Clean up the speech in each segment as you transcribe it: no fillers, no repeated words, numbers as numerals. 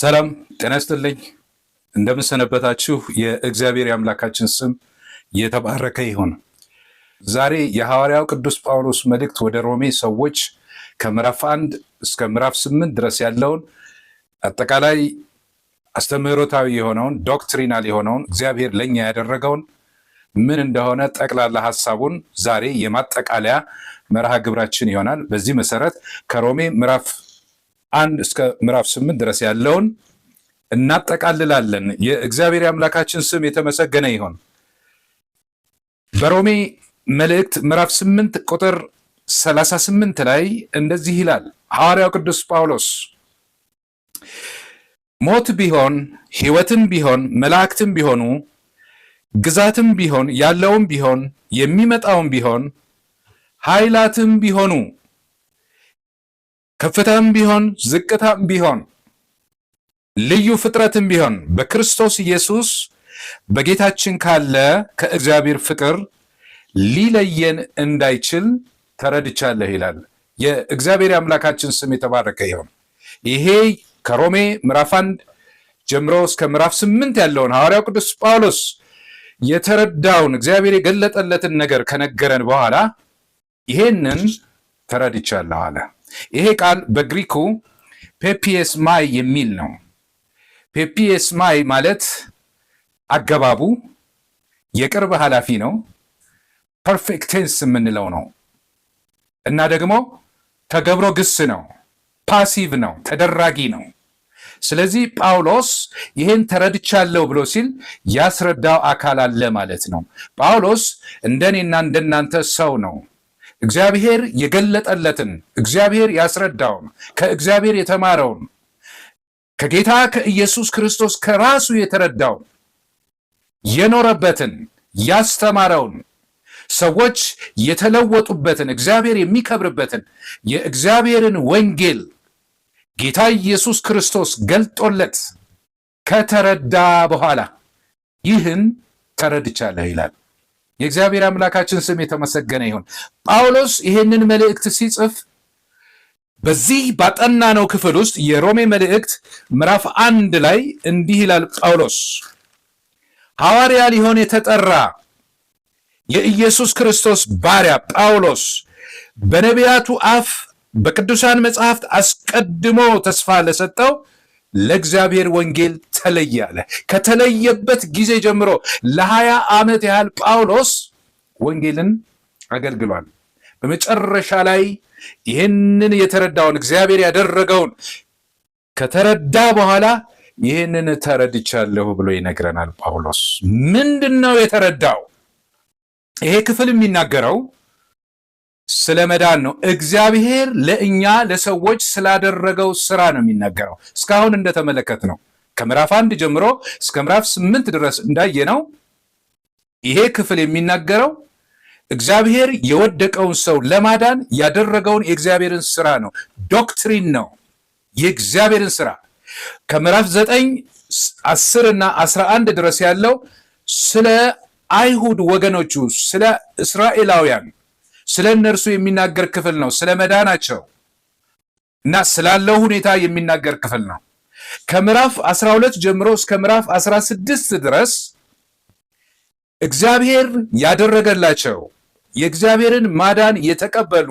ሰላም ጤና ይስጥልኝ። እንደምንሰነበታችሁ የእግዚአብሔር የአምላካችን ስም የተባረከ ይሁን። ዛሬ የሐዋርያው ቅዱስ ጳውሎስ መልእክት ወደ ሮሜ ሰዎች ከምዕራፍ 1 እስከ ምዕራፍ 8 ድረስ ያለውን አጠቃላይ አስተምህሮታዊ የሆነውን ዶክትሪናል የሆነውን እግዚአብሔር ለኛ ያደረገውን ምን እንደሆነ ጠቅላላ ሐሳቡን ዛሬ የማጠቃለያ መርሃ ግብራችን ይሆናል። በዚህ መሰረት ከሮሜ ምዕራፍ 1 እስከ ምዕራፍ 8 ድረስ ያለውን እናጠቃልላለን። የእግዚአብሔር አምላካችን ስም የተመሰገነ ይሁን። በሮሜ መልእክት ምዕራፍ 8 ቁጥር 38 ላይ እንደዚህ ይላል ሐዋርያው ቅዱስ ጳውሎስ፣ ሞት ቢሆን ሕይወትም ቢሆን መላእክትም ቢሆኑ ግዛትም ቢሆን ያለውም ቢሆን የሚመጣውም ቢሆን ኃይላትም ቢሆኑ ከፍታም ቢሆን ዝቅታም ቢሆን ልዩ ፍጥረትም ቢሆን በክርስቶስ ኢየሱስ በጌታችን ካለ ከእግዚአብሔር ፍቅር ሊለየን እንዳይችል ተረድቻለሁ ይላል። የእግዚአብሔር አምላካችን ስም የተባረከ ይሁን። ይሄ ከሮሜ ምዕራፍ 1 ጀምሮ እስከ ምዕራፍ 8 ያለውን ሐዋርያው ቅዱስ ጳውሎስ የተረዳውን እግዚአብሔር የገለጠለትን ነገር ከነገረን በኋላ ይሄንን ተረድቻለሁ አለ። ይሄ ቃል በግሪኩ ፔፒየስ ማይ የሚል ነው። ፔፒየስ ማይ ማለት አገባቡ የቅርብ ኃላፊ ነው፣ ፐርፌክት ቴንስ የምንለው ነው እና ደግሞ ተገብሮ ግስ ነው፣ ፓሲቭ ነው፣ ተደራጊ ነው። ስለዚህ ጳውሎስ ይህን ተረድቻለሁ ብሎ ሲል ያስረዳው አካል አለ ማለት ነው። ጳውሎስ እንደኔና እንደናንተ ሰው ነው። እግዚአብሔር የገለጠለትን እግዚአብሔር ያስረዳውን ከእግዚአብሔር የተማረውን ከጌታ ከኢየሱስ ክርስቶስ ከራሱ የተረዳውን የኖረበትን ያስተማረውን ሰዎች የተለወጡበትን እግዚአብሔር የሚከብርበትን የእግዚአብሔርን ወንጌል ጌታ ኢየሱስ ክርስቶስ ገልጦለት ከተረዳ በኋላ ይህን ተረድቻለሁ ይላል። የእግዚአብሔር አምላካችን ስም የተመሰገነ ይሁን። ጳውሎስ ይህንን መልእክት ሲጽፍ በዚህ ባጠናነው ክፍል ውስጥ የሮሜ መልእክት ምዕራፍ 1 ላይ እንዲህ ይላል ጳውሎስ፣ ሐዋርያ ሊሆን የተጠራ የኢየሱስ ክርስቶስ ባሪያ ጳውሎስ በነቢያቱ አፍ በቅዱሳን መጽሐፍት አስቀድሞ ተስፋ ለሰጠው ለእግዚአብሔር ወንጌል ተለየ አለ። ከተለየበት ጊዜ ጀምሮ ለ20 ዓመት ያህል ጳውሎስ ወንጌልን አገልግሏል። በመጨረሻ ላይ ይህንን የተረዳውን እግዚአብሔር ያደረገውን ከተረዳ በኋላ ይህንን ተረድቻለሁ ብሎ ይነግረናል ጳውሎስ። ምንድን ነው የተረዳው? ይሄ ክፍል የሚናገረው ስለ መዳን ነው። እግዚአብሔር ለእኛ ለሰዎች ስላደረገው ስራ ነው የሚናገረው። እስካሁን እንደተመለከት ነው ከምዕራፍ 1 ጀምሮ እስከ ምዕራፍ 8 ድረስ እንዳየነው ይሄ ክፍል የሚናገረው እግዚአብሔር የወደቀውን ሰው ለማዳን ያደረገውን የእግዚአብሔርን ስራ ነው። ዶክትሪን ነው የእግዚአብሔርን ስራ። ከምዕራፍ 9 10 እና 11 ድረስ ያለው ስለ አይሁድ ወገኖቹ ስለ እስራኤላውያን ስለ እነርሱ የሚናገር ክፍል ነው። ስለ መዳናቸው እና ስላለው ሁኔታ የሚናገር ክፍል ነው። ከምዕራፍ 12 ጀምሮ እስከ ምዕራፍ 16 ድረስ እግዚአብሔር ያደረገላቸው የእግዚአብሔርን ማዳን የተቀበሉ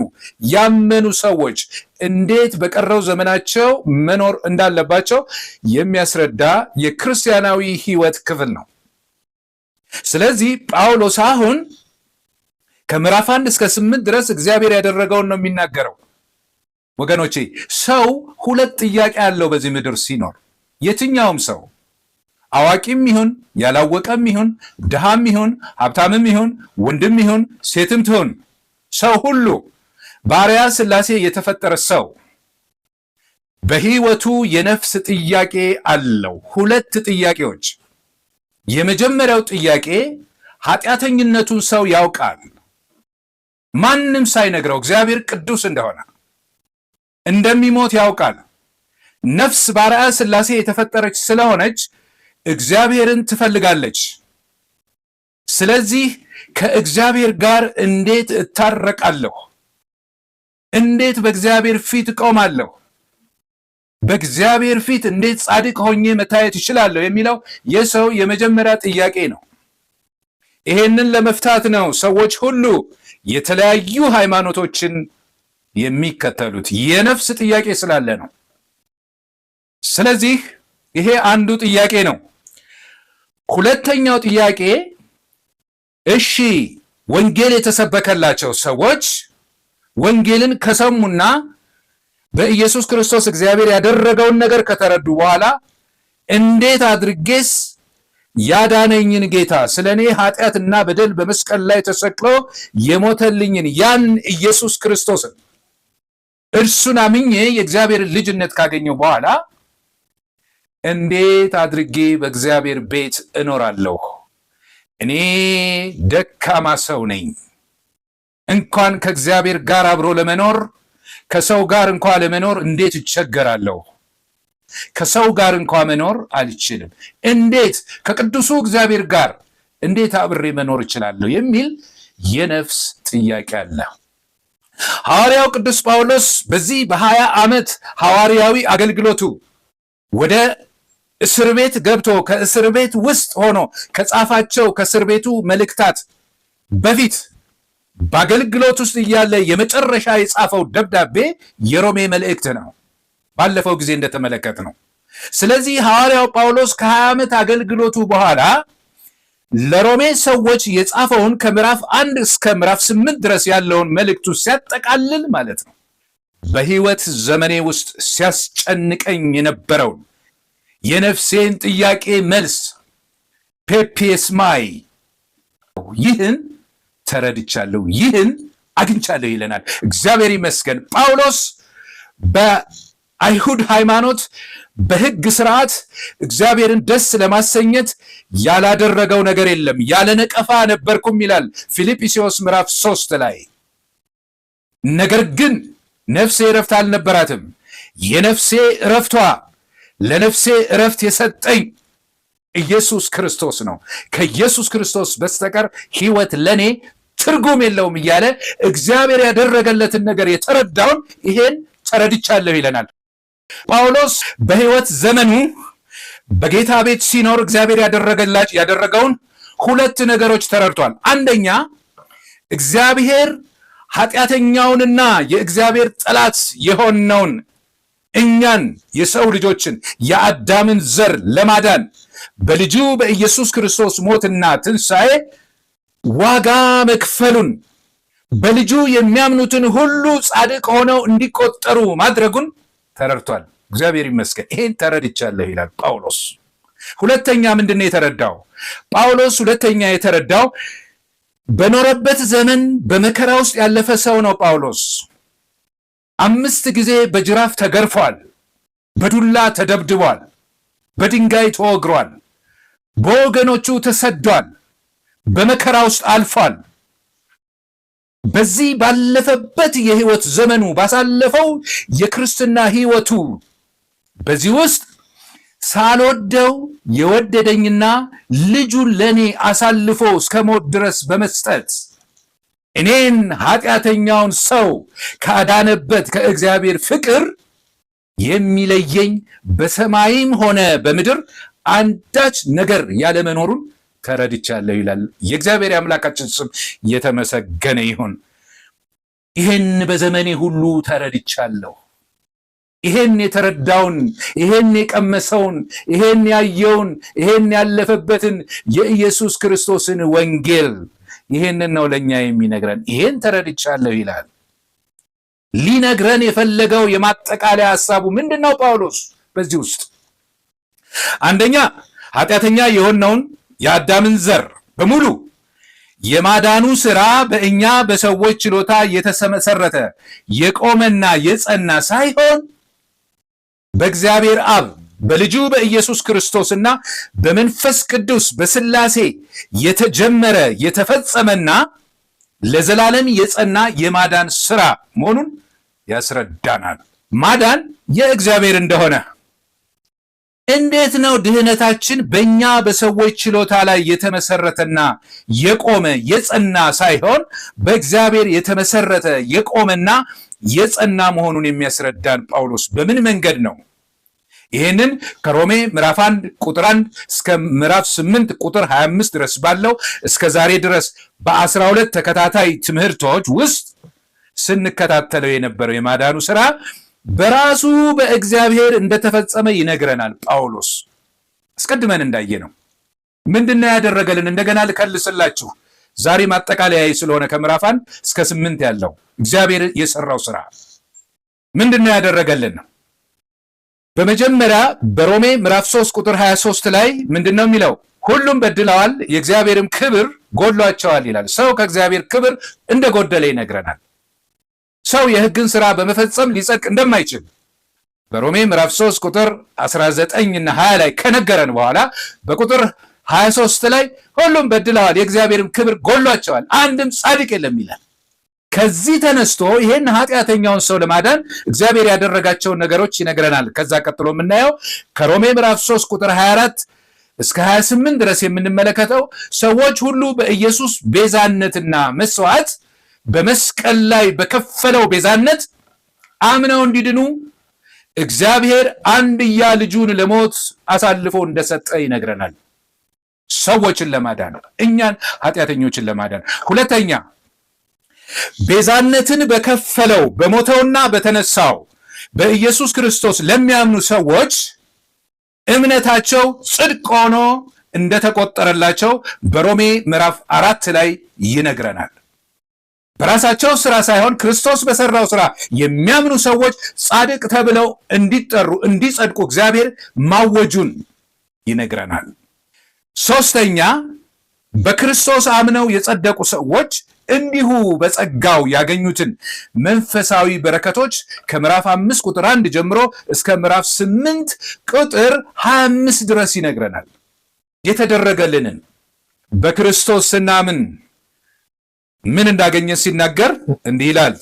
ያመኑ ሰዎች እንዴት በቀረው ዘመናቸው መኖር እንዳለባቸው የሚያስረዳ የክርስቲያናዊ ሕይወት ክፍል ነው። ስለዚህ ጳውሎስ አሁን ከምዕራፍ 1 እስከ 8 ድረስ እግዚአብሔር ያደረገውን ነው የሚናገረው። ወገኖቼ ሰው ሁለት ጥያቄ አለው በዚህ ምድር ሲኖር። የትኛውም ሰው አዋቂም ይሁን ያላወቀም ይሁን ድሃም ይሁን ሀብታምም ይሁን ወንድም ይሁን ሴትም ትሁን ሰው ሁሉ በአርአያ ሥላሴ የተፈጠረ ሰው በሕይወቱ የነፍስ ጥያቄ አለው። ሁለት ጥያቄዎች። የመጀመሪያው ጥያቄ ኃጢአተኝነቱን ሰው ያውቃል። ማንም ሳይነግረው እግዚአብሔር ቅዱስ እንደሆነ እንደሚሞት ያውቃል። ነፍስ በአርአያ ሥላሴ የተፈጠረች ስለሆነች እግዚአብሔርን ትፈልጋለች። ስለዚህ ከእግዚአብሔር ጋር እንዴት እታረቃለሁ? እንዴት በእግዚአብሔር ፊት እቆማለሁ? በእግዚአብሔር ፊት እንዴት ጻድቅ ሆኜ መታየት ይችላለሁ የሚለው የሰው የመጀመሪያ ጥያቄ ነው። ይሄንን ለመፍታት ነው ሰዎች ሁሉ የተለያዩ ሃይማኖቶችን የሚከተሉት፣ የነፍስ ጥያቄ ስላለ ነው። ስለዚህ ይሄ አንዱ ጥያቄ ነው። ሁለተኛው ጥያቄ እሺ ወንጌል የተሰበከላቸው ሰዎች ወንጌልን ከሰሙና በኢየሱስ ክርስቶስ እግዚአብሔር ያደረገውን ነገር ከተረዱ በኋላ እንዴት አድርጌስ ያዳነኝን ጌታ ስለ እኔ ኃጢአትና በደል በመስቀል ላይ ተሰቅሎ የሞተልኝን ያን ኢየሱስ ክርስቶስን እርሱን አምኜ የእግዚአብሔርን ልጅነት ካገኘው በኋላ እንዴት አድርጌ በእግዚአብሔር ቤት እኖራለሁ? እኔ ደካማ ሰው ነኝ። እንኳን ከእግዚአብሔር ጋር አብሮ ለመኖር ከሰው ጋር እንኳ ለመኖር እንዴት እቸገራለሁ? ከሰው ጋር እንኳ መኖር አልችልም። እንዴት ከቅዱሱ እግዚአብሔር ጋር እንዴት አብሬ መኖር እችላለሁ? የሚል የነፍስ ጥያቄ አለ። ሐዋርያው ቅዱስ ጳውሎስ በዚህ በ20 ዓመት ሐዋርያዊ አገልግሎቱ ወደ እስር ቤት ገብቶ ከእስር ቤት ውስጥ ሆኖ ከጻፋቸው ከእስር ቤቱ መልእክታት በፊት በአገልግሎት ውስጥ እያለ የመጨረሻ የጻፈው ደብዳቤ የሮሜ መልእክት ነው፣ ባለፈው ጊዜ እንደተመለከት ነው። ስለዚህ ሐዋርያው ጳውሎስ ከ20 ዓመት አገልግሎቱ በኋላ ለሮሜ ሰዎች የጻፈውን ከምዕራፍ 1 እስከ ምዕራፍ 8 ድረስ ያለውን መልእክቱ ሲያጠቃልል ማለት ነው በሕይወት ዘመኔ ውስጥ ሲያስጨንቀኝ የነበረውን የነፍሴን ጥያቄ መልስ ፔፒስማይ ይህን ተረድቻለሁ፣ ይህን አግኝቻለሁ ይለናል። እግዚአብሔር ይመስገን። ጳውሎስ በአይሁድ ሃይማኖት በሕግ ስርዓት እግዚአብሔርን ደስ ለማሰኘት ያላደረገው ነገር የለም። ያለ ነቀፋ ነበርኩም ይላል ፊልጵስዩስ ምዕራፍ 3 ላይ። ነገር ግን ነፍሴ እረፍት አልነበራትም። የነፍሴ እረፍቷ ለነፍሴ እረፍት የሰጠኝ ኢየሱስ ክርስቶስ ነው። ከኢየሱስ ክርስቶስ በስተቀር ሕይወት ለኔ ትርጉም የለውም እያለ እግዚአብሔር ያደረገለትን ነገር የተረዳውን ይሄን ተረድቻለሁ ይለናል። ጳውሎስ በሕይወት ዘመኑ በጌታ ቤት ሲኖር እግዚአብሔር ያደረገውን ሁለት ነገሮች ተረድቷል። አንደኛ እግዚአብሔር ኃጢአተኛውንና የእግዚአብሔር ጠላት የሆነውን እኛን የሰው ልጆችን የአዳምን ዘር ለማዳን በልጁ በኢየሱስ ክርስቶስ ሞትና ትንሣኤ ዋጋ መክፈሉን በልጁ የሚያምኑትን ሁሉ ጻድቅ ሆነው እንዲቆጠሩ ማድረጉን ተረድቷል። እግዚአብሔር ይመስገን። ይሄን ተረድቻለሁ ይላል ጳውሎስ። ሁለተኛ ምንድነው የተረዳው ጳውሎስ? ሁለተኛ የተረዳው በኖረበት ዘመን በመከራ ውስጥ ያለፈ ሰው ነው ጳውሎስ። 5 ጊዜ በጅራፍ ተገርፏል፣ በዱላ ተደብድቧል፣ በድንጋይ ተወግሯል፣ በወገኖቹ ተሰዷል፣ በመከራ ውስጥ አልፏል። በዚህ ባለፈበት የህይወት ዘመኑ ባሳለፈው የክርስትና ህይወቱ በዚህ ውስጥ ሳልወደው የወደደኝና ልጁን ለኔ አሳልፎ እስከ ሞት ድረስ በመስጠት እኔን ኃጢአተኛውን ሰው ካዳነበት ከእግዚአብሔር ፍቅር የሚለየኝ በሰማይም ሆነ በምድር አንዳች ነገር ያለመኖሩን ተረድቻለሁ ይላል። የእግዚአብሔር አምላካችን ስም የተመሰገነ ይሁን። ይሄን በዘመኔ ሁሉ ተረድቻለሁ። ይሄን የተረዳውን፣ ይሄን የቀመሰውን፣ ይሄን ያየውን፣ ይሄን ያለፈበትን የኢየሱስ ክርስቶስን ወንጌል ይሄንን ነው ለኛ የሚነግረን። ይሄን ተረድቻለሁ ይላል። ሊነግረን የፈለገው የማጠቃለያ ሐሳቡ ምንድነው? ጳውሎስ በዚህ ውስጥ አንደኛ ኃጢአተኛ የሆነውን የአዳምን ዘር በሙሉ የማዳኑ ሥራ በእኛ በሰዎች ችሎታ የተመሰረተ የቆመና የጸና ሳይሆን በእግዚአብሔር አብ በልጁ በኢየሱስ ክርስቶስና በመንፈስ ቅዱስ በሥላሴ የተጀመረ የተፈጸመና ለዘላለም የጸና የማዳን ሥራ መሆኑን ያስረዳናል። ማዳን የእግዚአብሔር እንደሆነ፣ እንዴት ነው ድህነታችን በእኛ በሰዎች ችሎታ ላይ የተመሰረተና የቆመ የጸና ሳይሆን በእግዚአብሔር የተመሰረተ የቆመና የጸና መሆኑን የሚያስረዳን ጳውሎስ በምን መንገድ ነው? ይህንን ከሮሜ ምዕራፍ 1 ቁጥር 1 እስከ ምዕራፍ 8 ቁጥር 25 ድረስ ባለው እስከ ዛሬ ድረስ በ12 ተከታታይ ትምህርቶች ውስጥ ስንከታተለው የነበረው የማዳኑ ስራ በራሱ በእግዚአብሔር እንደተፈጸመ ይነግረናል ጳውሎስ። አስቀድመን እንዳየነው ምንድነው ያደረገልን? እንደገና ልከልስላችሁ ዛሬ ማጠቃለያ ስለሆነ ከምዕራፍ 1 እስከ 8 ያለው እግዚአብሔር የሰራው ስራ ምንድነው ያደረገልን? በመጀመሪያ በሮሜ ምዕራፍ 3 ቁጥር 23 ላይ ምንድነው የሚለው? ሁሉም በድለዋል የእግዚአብሔርም ክብር ጎድሏቸዋል ይላል። ሰው ከእግዚአብሔር ክብር እንደጎደለ ይነግረናል። ሰው የሕግን ስራ በመፈጸም ሊጸድቅ እንደማይችል በሮሜ ምዕራፍ 3 ቁጥር 19 እና 20 ላይ ከነገረን በኋላ በቁጥር 23 ላይ ሁሉም በድለዋል የእግዚአብሔርም ክብር ጎድሏቸዋል አንድም ጻድቅ የለም ይላል። ከዚህ ተነስቶ ይሄን ኃጢአተኛውን ሰው ለማዳን እግዚአብሔር ያደረጋቸውን ነገሮች ይነግረናል። ከዛ ቀጥሎ የምናየው ከሮሜ ምዕራፍ 3 ቁጥር 24 እስከ 28 ድረስ የምንመለከተው ሰዎች ሁሉ በኢየሱስ ቤዛነትና መስዋዕት በመስቀል ላይ በከፈለው ቤዛነት አምነው እንዲድኑ እግዚአብሔር አንድያ ልጁን ለሞት አሳልፎ እንደሰጠ ይነግረናል። ሰዎችን ለማዳን እኛን ኃጢአተኞችን ለማዳን። ሁለተኛ ቤዛነትን በከፈለው በሞተውና በተነሳው በኢየሱስ ክርስቶስ ለሚያምኑ ሰዎች እምነታቸው ጽድቅ ሆኖ እንደተቆጠረላቸው በሮሜ ምዕራፍ 4 ላይ ይነግረናል። በራሳቸው ስራ ሳይሆን ክርስቶስ በሰራው ስራ የሚያምኑ ሰዎች ጻድቅ ተብለው እንዲጠሩ እንዲጸድቁ እግዚአብሔር ማወጁን ይነግረናል። ሶስተኛ በክርስቶስ አምነው የጸደቁ ሰዎች እንዲሁ በጸጋው ያገኙትን መንፈሳዊ በረከቶች ከምዕራፍ 5 ቁጥር 1 ጀምሮ እስከ ምዕራፍ 8 ቁጥር 25 ድረስ ይነግረናል። የተደረገልንን በክርስቶስ ስናምን ምን እንዳገኘ ሲናገር እንዲህ ይላል።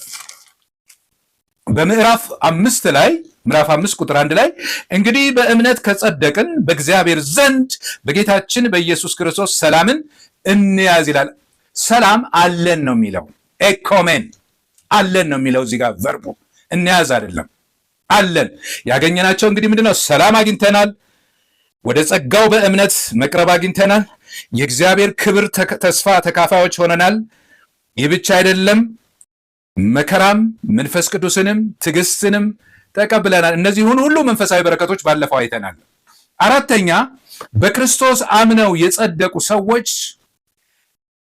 በምዕራፍ 5 ላይ ምዕራፍ 5 ቁጥር 1 ላይ እንግዲህ በእምነት ከጸደቅን በእግዚአብሔር ዘንድ በጌታችን በኢየሱስ ክርስቶስ ሰላምን እንያዝ ይላል። ሰላም አለን ነው የሚለው። ኤኮሜን አለን ነው የሚለው። እዚህ ጋር ቨርቡ እንያዝ አይደለም፣ አለን። ያገኘናቸው እንግዲህ ምንድነው? ሰላም አግኝተናል። ወደ ጸጋው በእምነት መቅረብ አግኝተናል። የእግዚአብሔር ክብር ተስፋ ተካፋዮች ሆነናል። ይህ ብቻ አይደለም፣ መከራም መንፈስ ቅዱስንም ትዕግስትንም ተቀብለናል። እነዚህን ሁሉ መንፈሳዊ በረከቶች ባለፈው አይተናል። አራተኛ በክርስቶስ አምነው የጸደቁ ሰዎች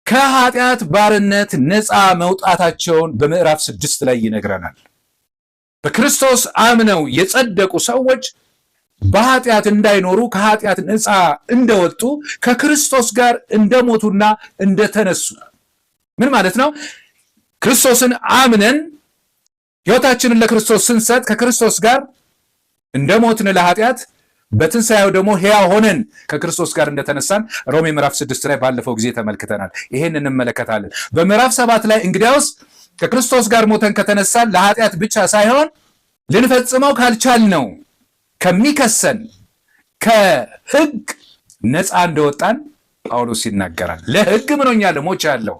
ከኃጢአት ባርነት ነፃ መውጣታቸውን በምዕራፍ 6 ላይ ይነግረናል። በክርስቶስ አምነው የጸደቁ ሰዎች በኃጢአት እንዳይኖሩ ከኃጢአት ነፃ እንደወጡ ከክርስቶስ ጋር እንደሞቱና እንደተነሱ። ምን ማለት ነው? ክርስቶስን አምነን ሕይወታችንን ለክርስቶስ ስንሰጥ ከክርስቶስ ጋር እንደሞትን ለኃጢአት በትንሣኤው ደግሞ ሕያው ሆነን ከክርስቶስ ጋር እንደተነሳን ሮሜ ምዕራፍ 6 ላይ ባለፈው ጊዜ ተመልክተናል። ይሄን እንመለከታለን። በምዕራፍ 7 ላይ እንግዲያውስ ከክርስቶስ ጋር ሞተን ከተነሳን ለኃጢአት ብቻ ሳይሆን ልንፈጽመው ካልቻልነው ከሚከሰን ከሕግ ነፃ እንደወጣን ጳውሎስ ይናገራል። ለሕግ ምን ሆኛለሁ? ሞቻለሁ።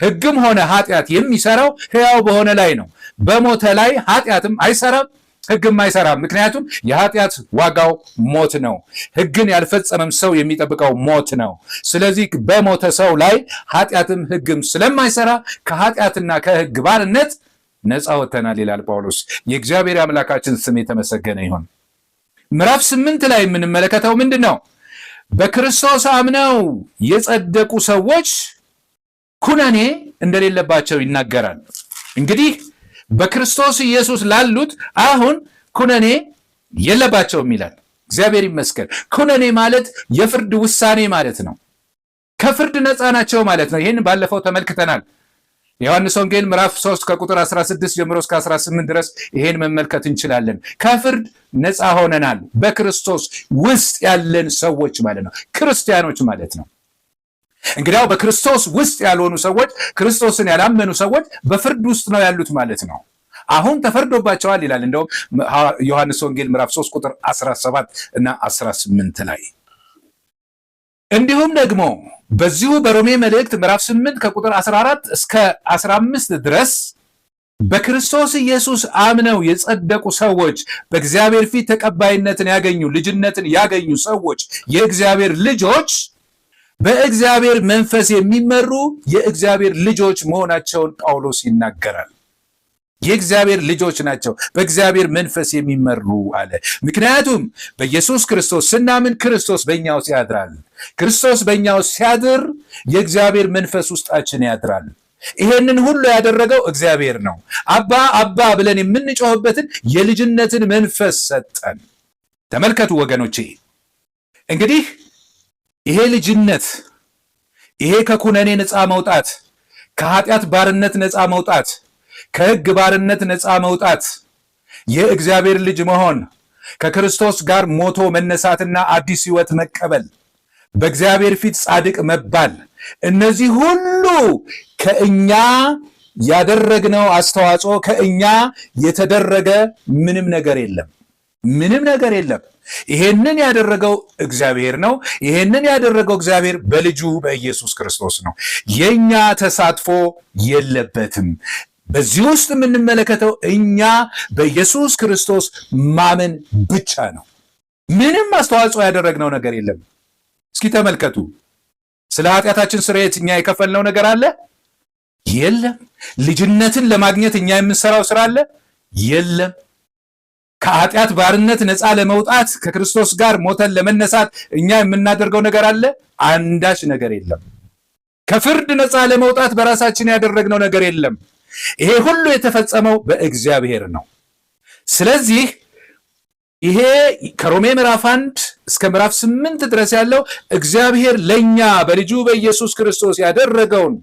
ሕግም ሆነ ኃጢአት የሚሰራው ሕያው በሆነ ላይ ነው። በሞተ ላይ ኃጢአትም አይሰራም ሕግም አይሰራም። ምክንያቱም የኃጢአት ዋጋው ሞት ነው። ሕግን ያልፈጸመም ሰው የሚጠብቀው ሞት ነው። ስለዚህ በሞተ ሰው ላይ ኃጢአትም ሕግም ስለማይሰራ ከኃጢአትና ከሕግ ባርነት ነፃ ወጥተናል ይላል ጳውሎስ። የእግዚአብሔር አምላካችን ስም የተመሰገነ ይሁን። ምዕራፍ 8 ላይ የምንመለከተው ምንድን ነው? በክርስቶስ አምነው የጸደቁ ሰዎች ኩነኔ እንደሌለባቸው ይናገራል። እንግዲህ በክርስቶስ ኢየሱስ ላሉት አሁን ኩነኔ የለባቸውም ይላል። እግዚአብሔር ይመስገን። ኩነኔ ማለት የፍርድ ውሳኔ ማለት ነው። ከፍርድ ነፃ ናቸው ማለት ነው። ይህን ባለፈው ተመልክተናል። የዮሐንስ ወንጌል ምዕራፍ 3 ከቁጥር 16 ጀምሮ እስከ 18 ድረስ ይሄን መመልከት እንችላለን። ከፍርድ ነፃ ሆነናል። በክርስቶስ ውስጥ ያለን ሰዎች ማለት ነው፣ ክርስቲያኖች ማለት ነው። እንግዲያው በክርስቶስ ውስጥ ያልሆኑ ሰዎች፣ ክርስቶስን ያላመኑ ሰዎች በፍርድ ውስጥ ነው ያሉት ማለት ነው። አሁን ተፈርዶባቸዋል ይላል። እንደውም ዮሐንስ ወንጌል ምዕራፍ 3 ቁጥር 17 እና 18 ላይ እንዲሁም ደግሞ በዚሁ በሮሜ መልእክት ምዕራፍ 8 ከቁጥር 14 እስከ 15 ድረስ በክርስቶስ ኢየሱስ አምነው የጸደቁ ሰዎች፣ በእግዚአብሔር ፊት ተቀባይነትን ያገኙ፣ ልጅነትን ያገኙ ሰዎች፣ የእግዚአብሔር ልጆች በእግዚአብሔር መንፈስ የሚመሩ የእግዚአብሔር ልጆች መሆናቸውን ጳውሎስ ይናገራል። የእግዚአብሔር ልጆች ናቸው፣ በእግዚአብሔር መንፈስ የሚመሩ አለ። ምክንያቱም በኢየሱስ ክርስቶስ ስናምን ክርስቶስ በእኛ ውስጥ ያድራል። ክርስቶስ በእኛ ውስጥ ሲያድር የእግዚአብሔር መንፈስ ውስጣችን ያድራል። ይሄንን ሁሉ ያደረገው እግዚአብሔር ነው። አባ አባ ብለን የምንጮህበትን የልጅነትን መንፈስ ሰጠን። ተመልከቱ ወገኖቼ፣ እንግዲህ ይሄ ልጅነት፣ ይሄ ከኩነኔ ነፃ መውጣት፣ ከኃጢአት ባርነት ነፃ መውጣት፣ ከሕግ ባርነት ነፃ መውጣት፣ የእግዚአብሔር ልጅ መሆን፣ ከክርስቶስ ጋር ሞቶ መነሳትና አዲስ ሕይወት መቀበል፣ በእግዚአብሔር ፊት ጻድቅ መባል፣ እነዚህ ሁሉ ከእኛ ያደረግነው አስተዋጽኦ፣ ከእኛ የተደረገ ምንም ነገር የለም። ምንም ነገር የለም። ይሄንን ያደረገው እግዚአብሔር ነው። ይሄንን ያደረገው እግዚአብሔር በልጁ በኢየሱስ ክርስቶስ ነው። የኛ ተሳትፎ የለበትም። በዚህ ውስጥ የምንመለከተው እኛ በኢየሱስ ክርስቶስ ማመን ብቻ ነው። ምንም አስተዋጽኦ ያደረግነው ነገር የለም። እስኪ ተመልከቱ። ስለ ኃጢአታችን ስርየት እኛ የከፈልነው ነገር አለ? የለም። ልጅነትን ለማግኘት እኛ የምንሰራው ስራ አለ? የለም። ከኃጢአት ባርነት ነፃ ለመውጣት ከክርስቶስ ጋር ሞተን ለመነሳት እኛ የምናደርገው ነገር አለ? አንዳች ነገር የለም። ከፍርድ ነፃ ለመውጣት በራሳችን ያደረግነው ነገር የለም። ይሄ ሁሉ የተፈጸመው በእግዚአብሔር ነው። ስለዚህ ይሄ ከሮሜ ምዕራፍ 1 እስከ ምዕራፍ 8 ድረስ ያለው እግዚአብሔር ለኛ በልጁ በኢየሱስ ክርስቶስ ያደረገውን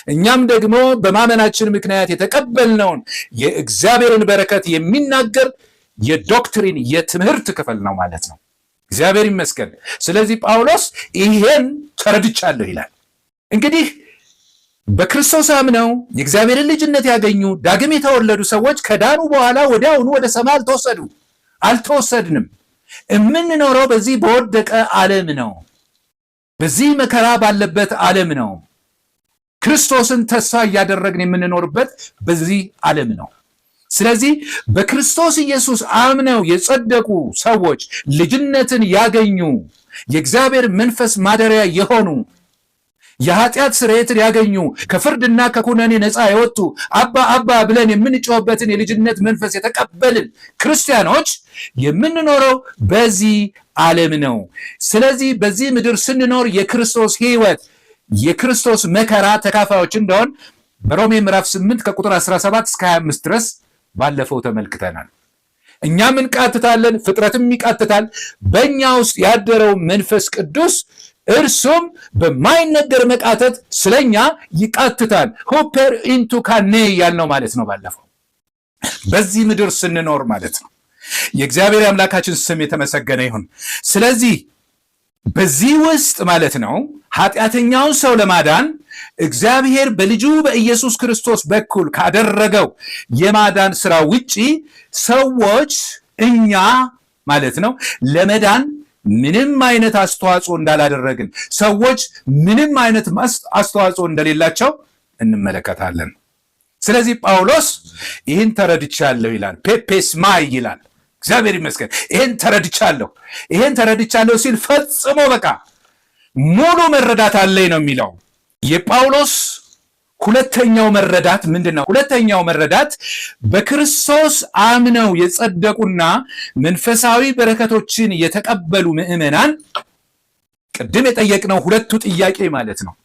እኛም ደግሞ በማመናችን ምክንያት የተቀበልነውን የእግዚአብሔርን በረከት የሚናገር የዶክትሪን የትምህርት ክፍል ነው ማለት ነው። እግዚአብሔር ይመስገን። ስለዚህ ጳውሎስ ይሄን ተረድቻለሁ ይላል። እንግዲህ በክርስቶስ አምነው የእግዚአብሔርን ልጅነት ያገኙ ዳግም የተወለዱ ሰዎች ከዳኑ በኋላ ወዲያውኑ ወደ ሰማይ አልተወሰድንም። የምንኖረው በዚህ በወደቀ ዓለም ነው። በዚህ መከራ ባለበት ዓለም ነው። ክርስቶስን ተስፋ እያደረግን የምንኖርበት በዚህ ዓለም ነው። ስለዚህ በክርስቶስ ኢየሱስ አምነው የጸደቁ ሰዎች፣ ልጅነትን ያገኙ፣ የእግዚአብሔር መንፈስ ማደሪያ የሆኑ፣ የኃጢአት ስርየትን ያገኙ፣ ከፍርድና ከኩነኔ ነፃ የወጡ፣ አባ አባ ብለን የምንጮህበትን የልጅነት መንፈስ የተቀበልን ክርስቲያኖች የምንኖረው በዚህ ዓለም ነው። ስለዚህ በዚህ ምድር ስንኖር የክርስቶስ ሕይወት፣ የክርስቶስ መከራ ተካፋዮች እንደሆን በሮሜ ምዕራፍ 8 ከቁጥር 17 እስከ 25 ድረስ ባለፈው ተመልክተናል። እኛም እንቃትታለን፣ ፍጥረትም ይቃትታል። በእኛ ውስጥ ያደረው መንፈስ ቅዱስ እርሱም በማይነገር መቃተት ስለኛ ይቃትታል። ሆፐር ኢንቱ ካኔ ያልነው ማለት ነው ባለፈው። በዚህ ምድር ስንኖር ማለት ነው። የእግዚአብሔር አምላካችን ስም የተመሰገነ ይሁን። ስለዚህ በዚህ ውስጥ ማለት ነው ኃጢአተኛውን ሰው ለማዳን እግዚአብሔር በልጁ በኢየሱስ ክርስቶስ በኩል ካደረገው የማዳን ስራ ውጪ ሰዎች እኛ ማለት ነው ለመዳን ምንም አይነት አስተዋጽኦ እንዳላደረግን፣ ሰዎች ምንም አይነት አስተዋጽኦ እንደሌላቸው እንመለከታለን። ስለዚህ ጳውሎስ ይህን ተረድቻለሁ ይላል። ፔፔስማይ ይላል። እግዚአብሔር ይመስገን። ይህን ተረድቻለሁ ሲል ፈጽሞ በቃ ሙሉ መረዳት አለኝ ነው የሚለው። የጳውሎስ ሁለተኛው መረዳት ምንድን ነው? ሁለተኛው መረዳት በክርስቶስ አምነው የጸደቁና መንፈሳዊ በረከቶችን የተቀበሉ ምዕመናን፣ ቅድም የጠየቅነው ሁለቱ ጥያቄ ማለት ነው።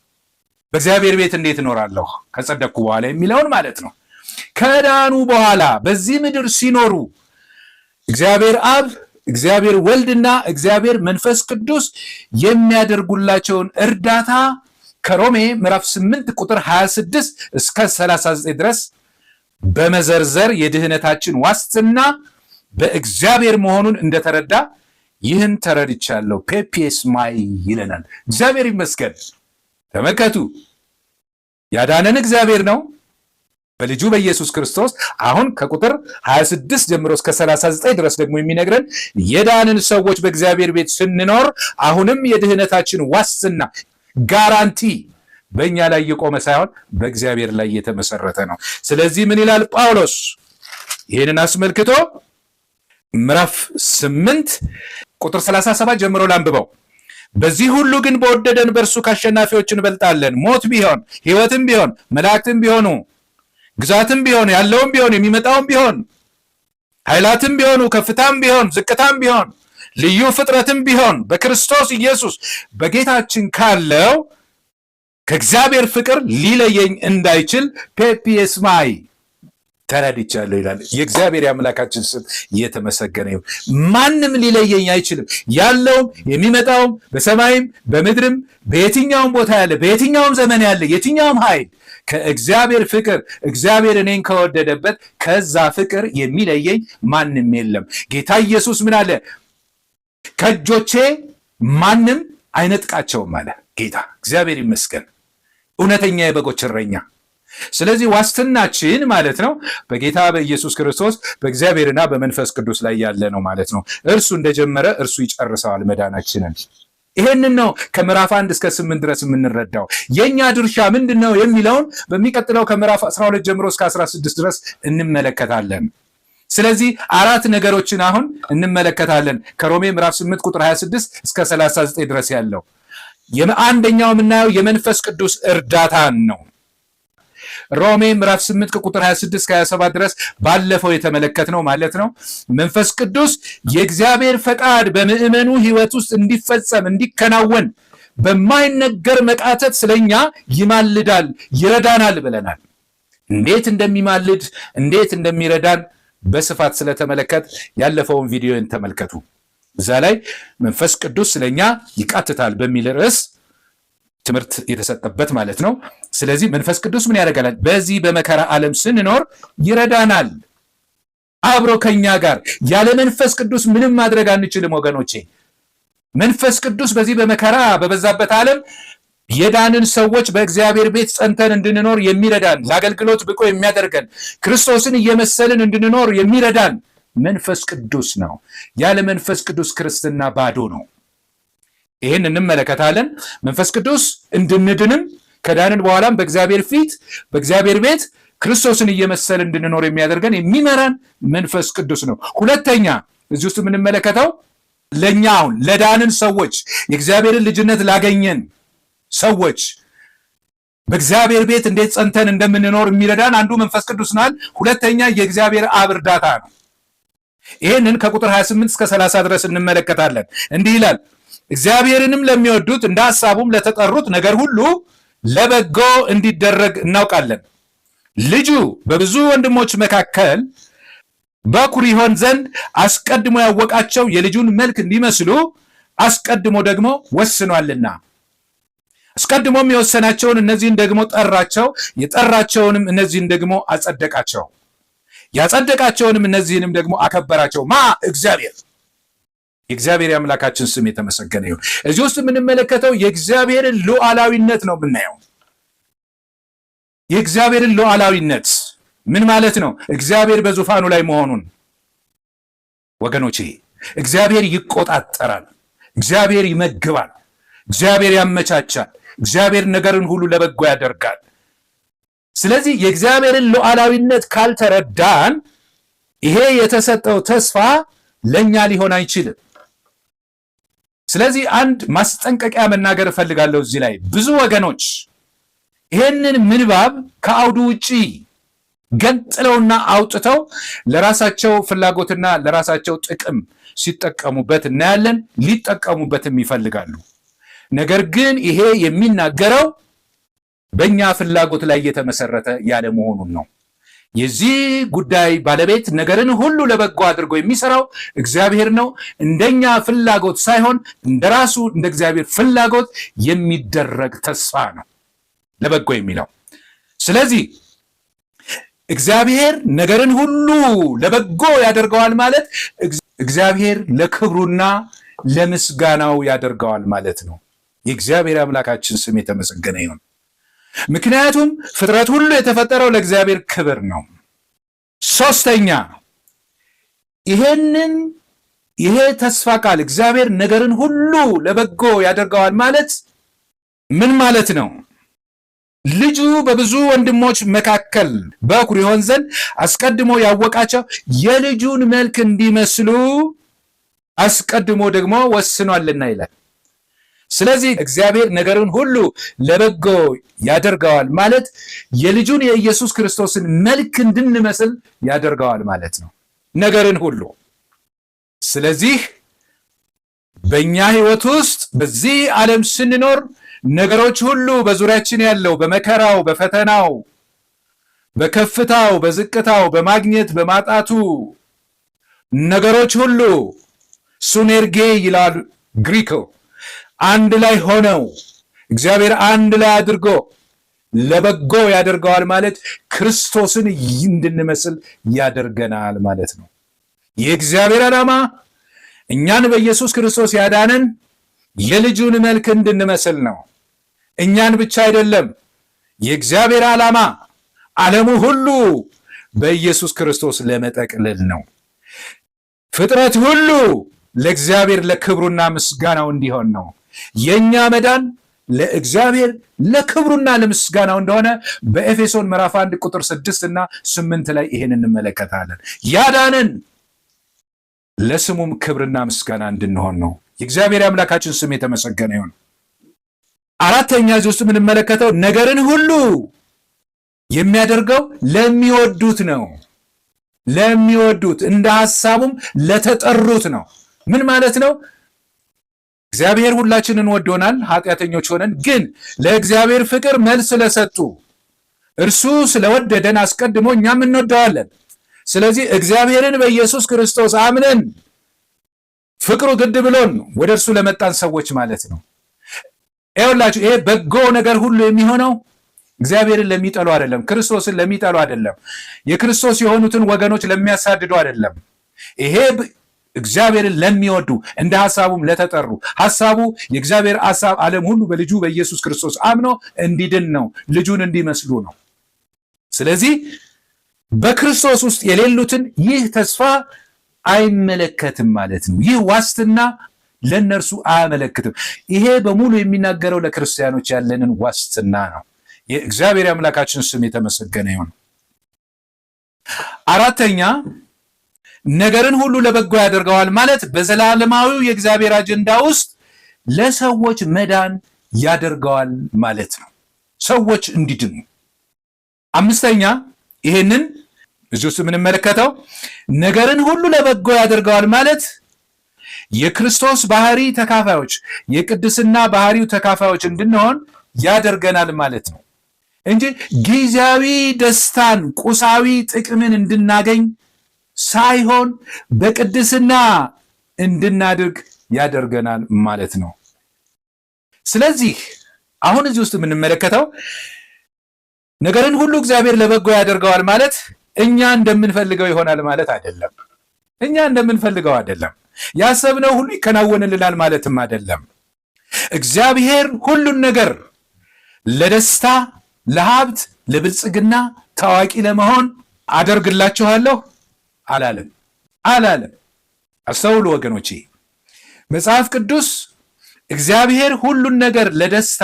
በእግዚአብሔር ቤት እንዴት እኖራለሁ ከጸደቅኩ በኋላ የሚለውን ማለት ነው። ከዳኑ በኋላ በዚህ ምድር ሲኖሩ እግዚአብሔር አብ፣ እግዚአብሔር ወልድና እግዚአብሔር መንፈስ ቅዱስ የሚያደርጉላቸውን እርዳታ ከሮሜ ምዕራፍ 8 ቁጥር 26 እስከ 39 ድረስ በመዘርዘር የድህነታችን ዋስትና በእግዚአብሔር መሆኑን እንደተረዳ ይህን ተረድቻለሁ ፔፒስማይ ይለናል። እግዚአብሔር ይመስገን። ተመልከቱ፣ ያዳነን እግዚአብሔር ነው በልጁ በኢየሱስ ክርስቶስ። አሁን ከቁጥር 26 ጀምሮ እስከ 39 ድረስ ደግሞ የሚነግረን የዳንን ሰዎች በእግዚአብሔር ቤት ስንኖር አሁንም የድህነታችን ዋስትና ጋራንቲ በእኛ ላይ የቆመ ሳይሆን በእግዚአብሔር ላይ የተመሰረተ ነው። ስለዚህ ምን ይላል ጳውሎስ ይህንን አስመልክቶ? ምዕራፍ 8 ቁጥር 37 ጀምሮ ላንብበው። በዚህ ሁሉ ግን በወደደን በእርሱ ከአሸናፊዎች እንበልጣለን። ሞት ቢሆን ሕይወትም ቢሆን መላእክትም ቢሆኑ ግዛትም ቢሆን ያለውም ቢሆን የሚመጣውም ቢሆን ኃይላትም ቢሆኑ ከፍታም ቢሆን ዝቅታም ቢሆን ልዩ ፍጥረትም ቢሆን በክርስቶስ ኢየሱስ በጌታችን ካለው ከእግዚአብሔር ፍቅር ሊለየኝ እንዳይችል ፔፒየስማይ ተረድቻለሁ ይላል። የእግዚአብሔር የአምላካችን ስም የተመሰገነ ይሁን። ማንም ሊለየኝ አይችልም። ያለውም የሚመጣውም በሰማይም በምድርም በየትኛውም ቦታ ያለ በየትኛውም ዘመን ያለ የትኛውም ኃይል ከእግዚአብሔር ፍቅር እግዚአብሔር እኔን ከወደደበት ከዛ ፍቅር የሚለየኝ ማንም የለም። ጌታ ኢየሱስ ምን አለ? ከእጆቼ ማንም አይነጥቃቸውም አለ ጌታ። እግዚአብሔር ይመስገን፣ እውነተኛ የበጎች እረኛ። ስለዚህ ዋስትናችን ማለት ነው በጌታ በኢየሱስ ክርስቶስ በእግዚአብሔርና በመንፈስ ቅዱስ ላይ ያለ ነው ማለት ነው። እርሱ እንደጀመረ እርሱ ይጨርሰዋል መዳናችንን። ይሄንን ነው ከምዕራፍ 1 እስከ 8 ድረስ የምንረዳው። የኛ ድርሻ ምንድነው የሚለውን በሚቀጥለው ከምዕራፍ 12 ጀምሮ እስከ 16 ድረስ እንመለከታለን። ስለዚህ 4 ነገሮችን አሁን እንመለከታለን ከሮሜ ምዕራፍ 8 ቁጥር 26 እስከ 39 ድረስ ያለው። አንደኛው የምናየው የመንፈስ ቅዱስ እርዳታን ነው። ሮሜ ምዕራፍ 8 ከቁጥር 26 እስከ 27 ድረስ ባለፈው የተመለከትነው ማለት ነው። መንፈስ ቅዱስ የእግዚአብሔር ፈቃድ በምዕመኑ ሕይወት ውስጥ እንዲፈጸም እንዲከናወን በማይነገር መቃተት ስለኛ ይማልዳል፣ ይረዳናል ብለናል። እንዴት እንደሚማልድ እንዴት እንደሚረዳን በስፋት ስለተመለከት ያለፈውን ቪዲዮን ተመልከቱ። እዛ ላይ መንፈስ ቅዱስ ስለኛ ይቃትታል በሚል ርዕስ ትምህርት የተሰጠበት ማለት ነው። ስለዚህ መንፈስ ቅዱስ ምን ያደርጋል? በዚህ በመከራ ዓለም ስንኖር ይረዳናል፣ አብሮ ከኛ ጋር። ያለ መንፈስ ቅዱስ ምንም ማድረግ አንችልም ወገኖቼ። መንፈስ ቅዱስ በዚህ በመከራ በበዛበት ዓለም የዳንን ሰዎች በእግዚአብሔር ቤት ጸንተን እንድንኖር የሚረዳን፣ ለአገልግሎት ብቁ የሚያደርገን፣ ክርስቶስን እየመሰልን እንድንኖር የሚረዳን መንፈስ ቅዱስ ነው። ያለ መንፈስ ቅዱስ ክርስትና ባዶ ነው። ይህን እንመለከታለን። መንፈስ ቅዱስ እንድንድንም ከዳንን በኋላም በእግዚአብሔር ፊት በእግዚአብሔር ቤት ክርስቶስን እየመሰልን እንድንኖር የሚያደርገን የሚመራን መንፈስ ቅዱስ ነው። ሁለተኛ እዚህ ውስጥ የምንመለከተው ለእኛ አሁን ለዳንን ሰዎች የእግዚአብሔርን ልጅነት ላገኘን ሰዎች በእግዚአብሔር ቤት እንዴት ጸንተን እንደምንኖር የሚረዳን አንዱ መንፈስ ቅዱስ ነው። ሁለተኛ የእግዚአብሔር አብ እርዳታ ነው። ይህንን ከቁጥር 28 እስከ 30 ድረስ እንመለከታለን። እንዲህ ይላል፣ እግዚአብሔርንም ለሚወዱት እንደ ሐሳቡም ለተጠሩት ነገር ሁሉ ለበጎ እንዲደረግ እናውቃለን። ልጁ በብዙ ወንድሞች መካከል በኩር ይሆን ዘንድ አስቀድሞ ያወቃቸው የልጁን መልክ እንዲመስሉ አስቀድሞ ደግሞ ወስኗልና፣ አስቀድሞም የወሰናቸውን እነዚህን ደግሞ ጠራቸው፣ የጠራቸውንም እነዚህን ደግሞ አጸደቃቸው፣ ያጸደቃቸውንም እነዚህንም ደግሞ አከበራቸው። እግዚአብሔር። የእግዚአብሔር የአምላካችን ስም የተመሰገነ ይሁን። እዚህ ውስጥ የምንመለከተው የእግዚአብሔርን ሉዓላዊነት ነው የምናየው። የእግዚአብሔርን ሉዓላዊነት ምን ማለት ነው? እግዚአብሔር በዙፋኑ ላይ መሆኑን ወገኖቼ። እግዚአብሔር ይቆጣጠራል፣ እግዚአብሔር ይመግባል፣ እግዚአብሔር ያመቻቻል፣ እግዚአብሔር ነገርን ሁሉ ለበጎ ያደርጋል። ስለዚህ የእግዚአብሔርን ሉዓላዊነት ካልተረዳን ይሄ የተሰጠው ተስፋ ለኛ ሊሆን አይችልም። ስለዚህ አንድ ማስጠንቀቂያ መናገር እፈልጋለሁ እዚህ ላይ። ብዙ ወገኖች ይሄንን ምንባብ ከአውዱ ውጪ ገንጥለውና አውጥተው ለራሳቸው ፍላጎትና ለራሳቸው ጥቅም ሲጠቀሙበት እናያለን። ሊጠቀሙበትም ይፈልጋሉ። ነገር ግን ይሄ የሚናገረው በእኛ ፍላጎት ላይ የተመሰረተ ያለ መሆኑን ነው። የዚህ ጉዳይ ባለቤት ነገርን ሁሉ ለበጎ አድርጎ የሚሰራው እግዚአብሔር ነው። እንደኛ ፍላጎት ሳይሆን እንደራሱ እንደ እግዚአብሔር ፍላጎት የሚደረግ ተስፋ ነው ለበጎ የሚለው። ስለዚህ እግዚአብሔር ነገርን ሁሉ ለበጎ ያደርገዋል ማለት እግዚአብሔር ለክብሩና ለምስጋናው ያደርገዋል ማለት ነው። የእግዚአብሔር አምላካችን ስም የተመሰገነ ይሁን። ምክንያቱም ፍጥረት ሁሉ የተፈጠረው ለእግዚአብሔር ክብር ነው። ሶስተኛ ይሄ ተስፋ ቃል እግዚአብሔር ነገርን ሁሉ ለበጎ ያደርገዋል ማለት ምን ማለት ነው? ልጁ በብዙ ወንድሞች መካከል በኩር ይሆን ዘንድ አስቀድሞ ያወቃቸው የልጁን መልክ እንዲመስሉ አስቀድሞ ደግሞ ወስኗልና ይላል። ስለዚህ እግዚአብሔር ነገርን ሁሉ ለበጎ ያደርገዋል ማለት የልጁን የኢየሱስ ክርስቶስን መልክ እንድንመስል ያደርገዋል ማለት ነው፣ ነገርን ሁሉ። ስለዚህ በእኛ ሕይወት ውስጥ በዚህ ዓለም ስንኖር ነገሮች ሁሉ በዙሪያችን ያለው በመከራው፣ በፈተናው፣ በከፍታው፣ በዝቅታው፣ በማግኘት በማጣቱ ነገሮች ሁሉ ሱኔርጌ ይላል ግሪኮ አንድ ላይ ሆነው እግዚአብሔር አንድ ላይ አድርጎ ለበጎ ያደርገዋል ማለት ክርስቶስን እንድንመስል ያደርገናል ማለት ነው። የእግዚአብሔር ዓላማ እኛን በኢየሱስ ክርስቶስ ያዳነን የልጁን መልክ እንድንመስል ነው። እኛን ብቻ አይደለም። የእግዚአብሔር ዓላማ ዓለሙ ሁሉ በኢየሱስ ክርስቶስ ለመጠቅለል ነው። ፍጥረት ሁሉ ለእግዚአብሔር ለክብሩና ምስጋናው እንዲሆን ነው። የእኛ መዳን ለእግዚአብሔር ለክብሩና ለምስጋናው እንደሆነ በኤፌሶን ምዕራፍ 1 ቁጥር 6 እና 8 ላይ ይሄን እንመለከታለን። ያዳነን ለስሙም ክብርና ምስጋና እንድንሆን ነው። የእግዚአብሔር አምላካችን ስም የተመሰገነ ይሁን። አራተኛ እዚህ ውስጥ የምንመለከተው ነገርን ሁሉ የሚያደርገው ለሚወዱት ነው። ለሚወዱት እንደ ሐሳቡም ለተጠሩት ነው። ምን ማለት ነው? እግዚአብሔር ሁላችንን ወዶናል፣ ኃጢአተኞች ሆነን፣ ግን ለእግዚአብሔር ፍቅር መልስ ለሰጡ እርሱ ስለወደደን አስቀድሞ እኛም እንወደዋለን። ስለዚህ እግዚአብሔርን በኢየሱስ ክርስቶስ አምነን ፍቅሩ ግድ ብሎን ወደ እርሱ ለመጣን ሰዎች ማለት ነው። ይኸውላችሁ ይሄ በጎ ነገር ሁሉ የሚሆነው እግዚአብሔርን ለሚጠሉ አይደለም፣ ክርስቶስን ለሚጠሉ አይደለም፣ የክርስቶስ የሆኑትን ወገኖች ለሚያሳድዱ አይደለም። ይሄ እግዚአብሔርን ለሚወዱ እንደ ሐሳቡም ለተጠሩ፣ ሐሳቡ የእግዚአብሔር ሐሳብ ዓለም ሁሉ በልጁ በኢየሱስ ክርስቶስ አምኖ እንዲድን ነው፣ ልጁን እንዲመስሉ ነው። ስለዚህ በክርስቶስ ውስጥ የሌሉትን ይህ ተስፋ አይመለከትም ማለት ነው። ይህ ዋስትና ለእነርሱ አያመለክትም። ይሄ በሙሉ የሚናገረው ለክርስቲያኖች ያለንን ዋስትና ነው። የእግዚአብሔር አምላካችን ስም የተመሰገነ ይሁን። አራተኛ ነገርን ሁሉ ለበጎ ያደርገዋል ማለት በዘላለማዊው የእግዚአብሔር አጀንዳ ውስጥ ለሰዎች መዳን ያደርገዋል ማለት ነው፣ ሰዎች እንዲድኑ። አምስተኛ ይሄንን እዚህ ውስጥ የምንመለከተው ነገርን ሁሉ ለበጎ ያደርገዋል ማለት የክርስቶስ ባህሪ ተካፋዮች፣ የቅድስና ባህሪው ተካፋዮች እንድንሆን ያደርገናል ማለት ነው እንጂ ጊዜያዊ ደስታን፣ ቁሳዊ ጥቅምን እንድናገኝ ሳይሆን በቅድስና እንድናድርግ ያደርገናል ማለት ነው። ስለዚህ አሁን እዚህ ውስጥ የምንመለከተው ነገርን ሁሉ እግዚአብሔር ለበጎ ያደርገዋል ማለት እኛ እንደምንፈልገው ይሆናል ማለት አይደለም። እኛ እንደምንፈልገው አይደለም። ያሰብነው ሁሉ ይከናወንልናል ማለትም አይደለም። እግዚአብሔር ሁሉን ነገር ለደስታ፣ ለሀብት፣ ለብልጽግና፣ ታዋቂ ለመሆን አደርግላችኋለሁ አላለም። አስተውሉ ወገኖቼ፣ መጽሐፍ ቅዱስ እግዚአብሔር ሁሉን ነገር ለደስታ፣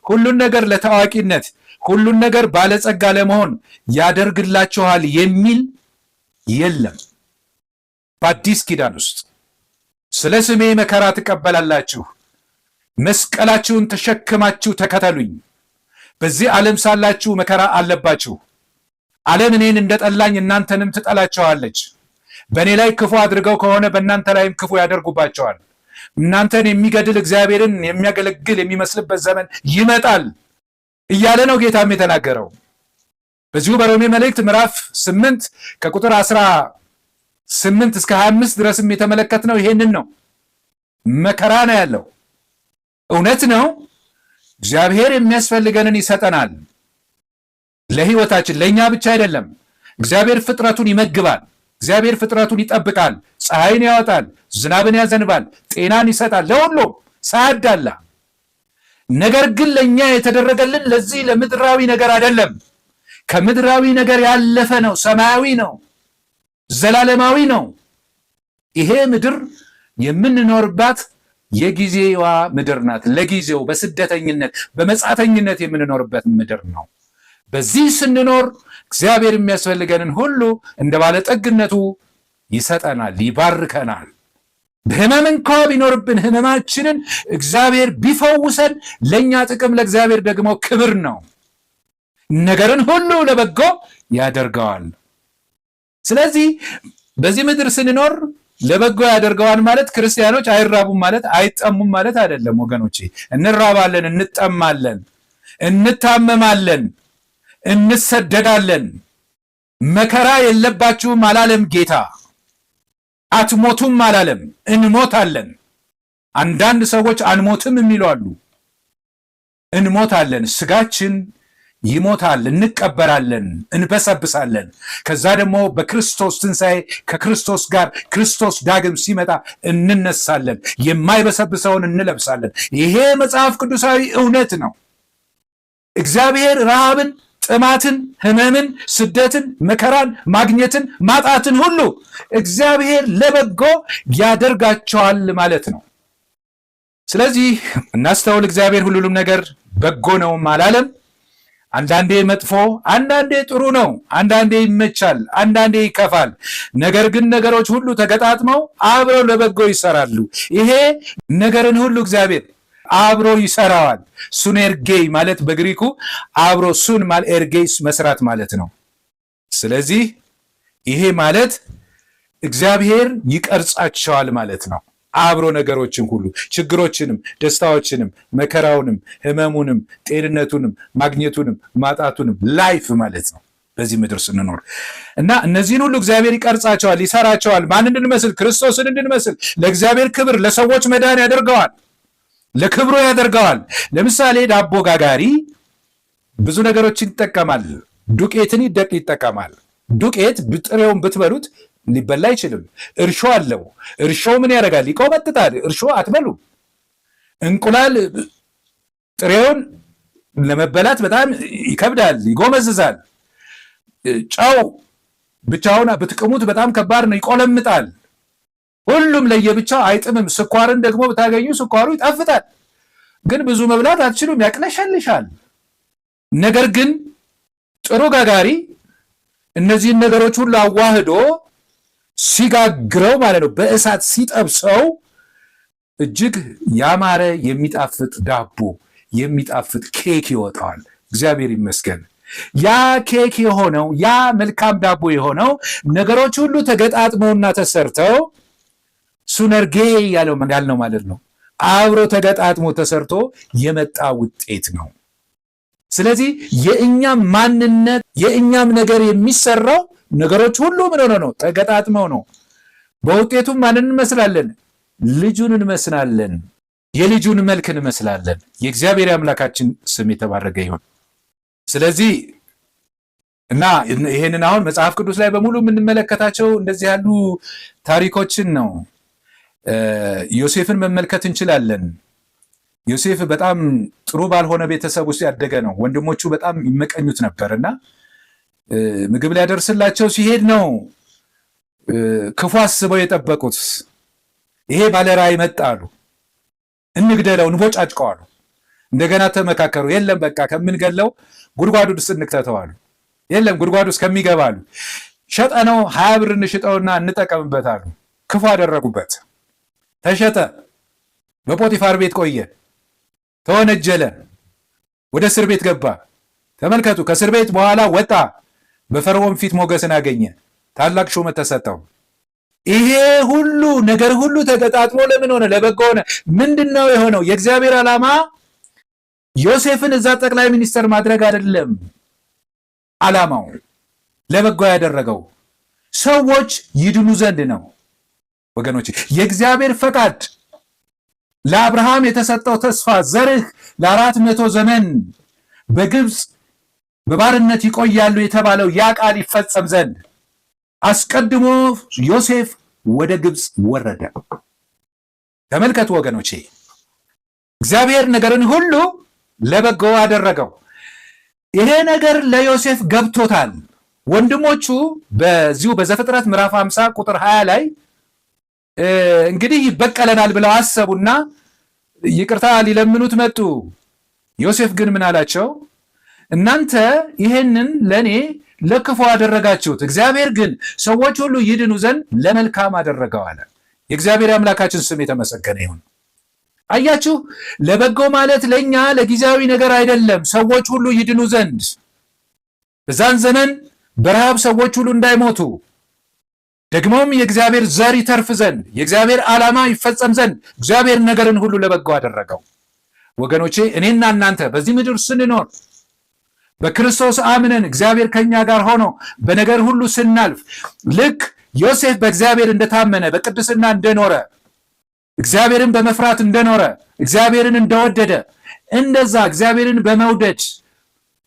ሁሉን ነገር ለታዋቂነት፣ ሁሉን ነገር ባለጸጋ ለመሆን ያደርግላችኋል የሚል የለም። በአዲስ ኪዳን ውስጥ ስለ ስሜ መከራ ትቀበላላችሁ፣ መስቀላችሁን ተሸክማችሁ ተከተሉኝ፣ በዚህ ዓለም ሳላችሁ መከራ አለባችሁ፣ ዓለም እኔን እንደጠላኝ እናንተንም ትጠላቸዋለች፣ በእኔ ላይ ክፉ አድርገው ከሆነ በእናንተ ላይም ክፉ ያደርጉባቸዋል፣ እናንተን የሚገድል እግዚአብሔርን የሚያገለግል የሚመስልበት ዘመን ይመጣል እያለ ነው ጌታም የተናገረው። በዚሁ በሮሜ መልእክት ምዕራፍ 8 ከቁጥር 18 እስከ 25 ድረስም የተመለከትነው ይሄንን ነው። መከራ ነው ያለው። እውነት ነው፣ እግዚአብሔር የሚያስፈልገንን ይሰጠናል ለሕይወታችን፣ ለእኛ ብቻ አይደለም። እግዚአብሔር ፍጥረቱን ይመግባል፣ እግዚአብሔር ፍጥረቱን ይጠብቃል፣ ፀሐይን ያወጣል፣ ዝናብን ያዘንባል፣ ጤናን ይሰጣል ለሁሉም ሳያዳላ። ነገር ግን ለእኛ የተደረገልን ለዚህ ለምድራዊ ነገር አይደለም። ከምድራዊ ነገር ያለፈ ነው፣ ሰማያዊ ነው፣ ዘላለማዊ ነው። ይሄ ምድር የምንኖርባት የጊዜዋ ምድር ናት። ለጊዜው በስደተኝነት በመጻተኝነት የምንኖርበት ምድር ነው። በዚህ ስንኖር እግዚአብሔር የሚያስፈልገንን ሁሉ እንደ ባለጠግነቱ ይሰጠናል፣ ይባርከናል። በህመም እንኳ ቢኖርብን ህመማችንን እግዚአብሔር ቢፈውሰን ለእኛ ጥቅም፣ ለእግዚአብሔር ደግሞ ክብር ነው። ነገርን ሁሉ ለበጎ ያደርገዋል። ስለዚህ በዚህ ምድር ስንኖር ለበጎ ያደርገዋል ማለት ክርስቲያኖች አይራቡም ማለት አይጠሙም ማለት አይደለም ወገኖቼ። እንራባለን፣ እንጠማለን፣ እንታመማለን፣ እንሰደዳለን። መከራ የለባችሁም አላለም ጌታ። አትሞቱም አላለም፣ እንሞታለን። አንዳንድ ሰዎች አንሞትም የሚሉ አሉ። እንሞታለን፣ ስጋችን ይሞታል፣ እንቀበራለን፣ እንበሰብሳለን። ከዛ ደግሞ በክርስቶስ ትንሣኤ ከክርስቶስ ጋር ክርስቶስ ዳግም ሲመጣ እንነሳለን፣ የማይበሰብሰውን እንለብሳለን። ይሄ መጽሐፍ ቅዱሳዊ እውነት ነው። እግዚአብሔር ረሃብን፣ ጥማትን፣ ህመምን፣ ስደትን፣ መከራን፣ ማግኘትን፣ ማጣትን ሁሉ እግዚአብሔር ለበጎ ያደርጋቸዋል ማለት ነው። ስለዚህ እናስተውል። እግዚአብሔር ሁሉንም ነገር በጎ ነውም አላለም። አንዳንዴ መጥፎ፣ አንዳንዴ ጥሩ ነው፣ አንዳንዴ ይመቻል፣ አንዳንዴ ይከፋል። ነገር ግን ነገሮች ሁሉ ተገጣጥመው አብረው ለበጎ ይሰራሉ። ይሄ ነገርን ሁሉ እግዚአብሔር አብሮ ይሰራዋል። ሱኔርጌይ ማለት በግሪኩ አብሮ ሱን ማል ኤርጌይስ መስራት ማለት ነው። ስለዚህ ይሄ ማለት እግዚአብሔር ይቀርጻቸዋል ማለት ነው። አብሮ ነገሮችን ሁሉ ችግሮችንም፣ ደስታዎችንም፣ መከራውንም፣ ህመሙንም፣ ጤንነቱንም፣ ማግኘቱንም፣ ማጣቱንም ላይፍ ማለት ነው በዚህ ምድር ስንኖር እና እነዚህን ሁሉ እግዚአብሔር ይቀርጻቸዋል፣ ይሰራቸዋል። ማን እንድንመስል? ክርስቶስን እንድንመስል። ለእግዚአብሔር ክብር፣ ለሰዎች መዳን ያደርገዋል፣ ለክብሩ ያደርገዋል። ለምሳሌ ዳቦ ጋጋሪ ብዙ ነገሮችን ይጠቀማል። ዱቄትን ይጠቀማል። ዱቄት ጥሬውን ብትበሉት ሊበላ አይችልም። እርሾ አለው። እርሾ ምን ያደርጋል? ይቆመጥጣል። እርሾ አትበሉም። እንቁላል ጥሬውን ለመበላት በጣም ይከብዳል፣ ይጎመዝዛል። ጨው ብቻውን ብትቅሙት በጣም ከባድ ነው፣ ይቆለምጣል። ሁሉም ለየብቻው አይጥምም። ስኳርን ደግሞ ብታገኙ ስኳሩ ይጣፍጣል፣ ግን ብዙ መብላት አትችሉም፣ ያቅለሸልሻል። ነገር ግን ጥሩ ጋጋሪ እነዚህን ነገሮች ሁሉ አዋህዶ ሲጋግረው ማለት ነው፣ በእሳት ሲጠብሰው እጅግ ያማረ የሚጣፍጥ ዳቦ፣ የሚጣፍጥ ኬክ ይወጣዋል። እግዚአብሔር ይመስገን። ያ ኬክ የሆነው ያ መልካም ዳቦ የሆነው ነገሮች ሁሉ ተገጣጥመውና ተሰርተው ሱነርጌ ያልነው ማለት ነው፣ አብሮ ተገጣጥሞ ተሰርቶ የመጣ ውጤት ነው። ስለዚህ የእኛም ማንነት የእኛም ነገር የሚሰራው ነገሮች ሁሉ ምን ሆነ ነው? ተገጣጥመው ነው። በውጤቱም ማንን እንመስላለን? ልጁን እንመስላለን። የልጁን መልክ እንመስላለን። የእግዚአብሔር አምላካችን ስም የተባረከ ይሁን። ስለዚህ እና ይሄንን አሁን መጽሐፍ ቅዱስ ላይ በሙሉ የምንመለከታቸው እንደዚህ ያሉ ታሪኮችን ነው። ዮሴፍን መመልከት እንችላለን። ዮሴፍ በጣም ጥሩ ባልሆነ ቤተሰብ ውስጥ ያደገ ነው። ወንድሞቹ በጣም ይመቀኙት ነበር እና ምግብ ሊያደርስላቸው ሲሄድ ነው ክፉ አስበው የጠበቁት። ይሄ ባለራዕይ መጣ አሉ፣ እንግደለው፣ እንቦጫጭቀው አሉ። እንደገና ተመካከሩ። የለም በቃ ከምንገለው ጉድጓዱ ውስጥ እንክተተው አሉ። የለም ጉድጓዱ ውስጥ ከሚገባ አሉ ሸጠነው 20 ብር እንሽጠውና እንጠቀምበት አሉ። ክፉ አደረጉበት። ተሸጠ። በፖቲፋር ቤት ቆየ። ተወነጀለ። ወደ እስር ቤት ገባ። ተመልከቱ። ከእስር ቤት በኋላ ወጣ። በፈርዖን ፊት ሞገስን አገኘ። ታላቅ ሹመት ተሰጠው። ይሄ ሁሉ ነገር ሁሉ ተገጣጥሞ ለምን ሆነ? ለበጎ ሆነ። ምንድነው የሆነው? የእግዚአብሔር ዓላማ ዮሴፍን እዛ ጠቅላይ ሚኒስተር ማድረግ አይደለም። ዓላማው ለበጎ ያደረገው ሰዎች ይድኑ ዘንድ ነው። ወገኖች የእግዚአብሔር ፈቃድ ለአብርሃም የተሰጠው ተስፋ ዘርህ ለ400 ዘመን በግብፅ በባርነት ይቆያሉ የተባለው ያ ቃል ይፈጸም ዘንድ አስቀድሞ ዮሴፍ ወደ ግብፅ ወረደ። ተመልከቱ ወገኖቼ፣ እግዚአብሔር ነገርን ሁሉ ለበጎ አደረገው። ይሄ ነገር ለዮሴፍ ገብቶታል። ወንድሞቹ በዚሁ በዘፍጥረት ምዕራፍ 50 ቁጥር 20 ላይ እንግዲህ ይበቀለናል ብለው አሰቡና ይቅርታ ሊለምኑት መጡ። ዮሴፍ ግን ምን አላቸው? እናንተ ይሄንን ለኔ ለክፉ አደረጋችሁት፣ እግዚአብሔር ግን ሰዎች ሁሉ ይድኑ ዘንድ ለመልካም አደረገው አለ። የእግዚአብሔር አምላካችን ስም የተመሰገነ ይሁን። አያችሁ፣ ለበጎ ማለት ለኛ ለጊዜያዊ ነገር አይደለም፣ ሰዎች ሁሉ ይድኑ ዘንድ፣ በዛን ዘመን በረሃብ ሰዎች ሁሉ እንዳይሞቱ፣ ደግሞም የእግዚአብሔር ዘር ይተርፍ ዘንድ፣ የእግዚአብሔር ዓላማ ይፈጸም ዘንድ እግዚአብሔር ነገርን ሁሉ ለበጎ አደረገው። ወገኖቼ እኔና እናንተ በዚህ ምድር ስንኖር በክርስቶስ አምነን እግዚአብሔር ከኛ ጋር ሆኖ በነገር ሁሉ ስናልፍ ልክ ዮሴፍ በእግዚአብሔር እንደታመነ በቅድስና እንደኖረ እግዚአብሔርን በመፍራት እንደኖረ እግዚአብሔርን እንደወደደ እንደዛ እግዚአብሔርን በመውደድ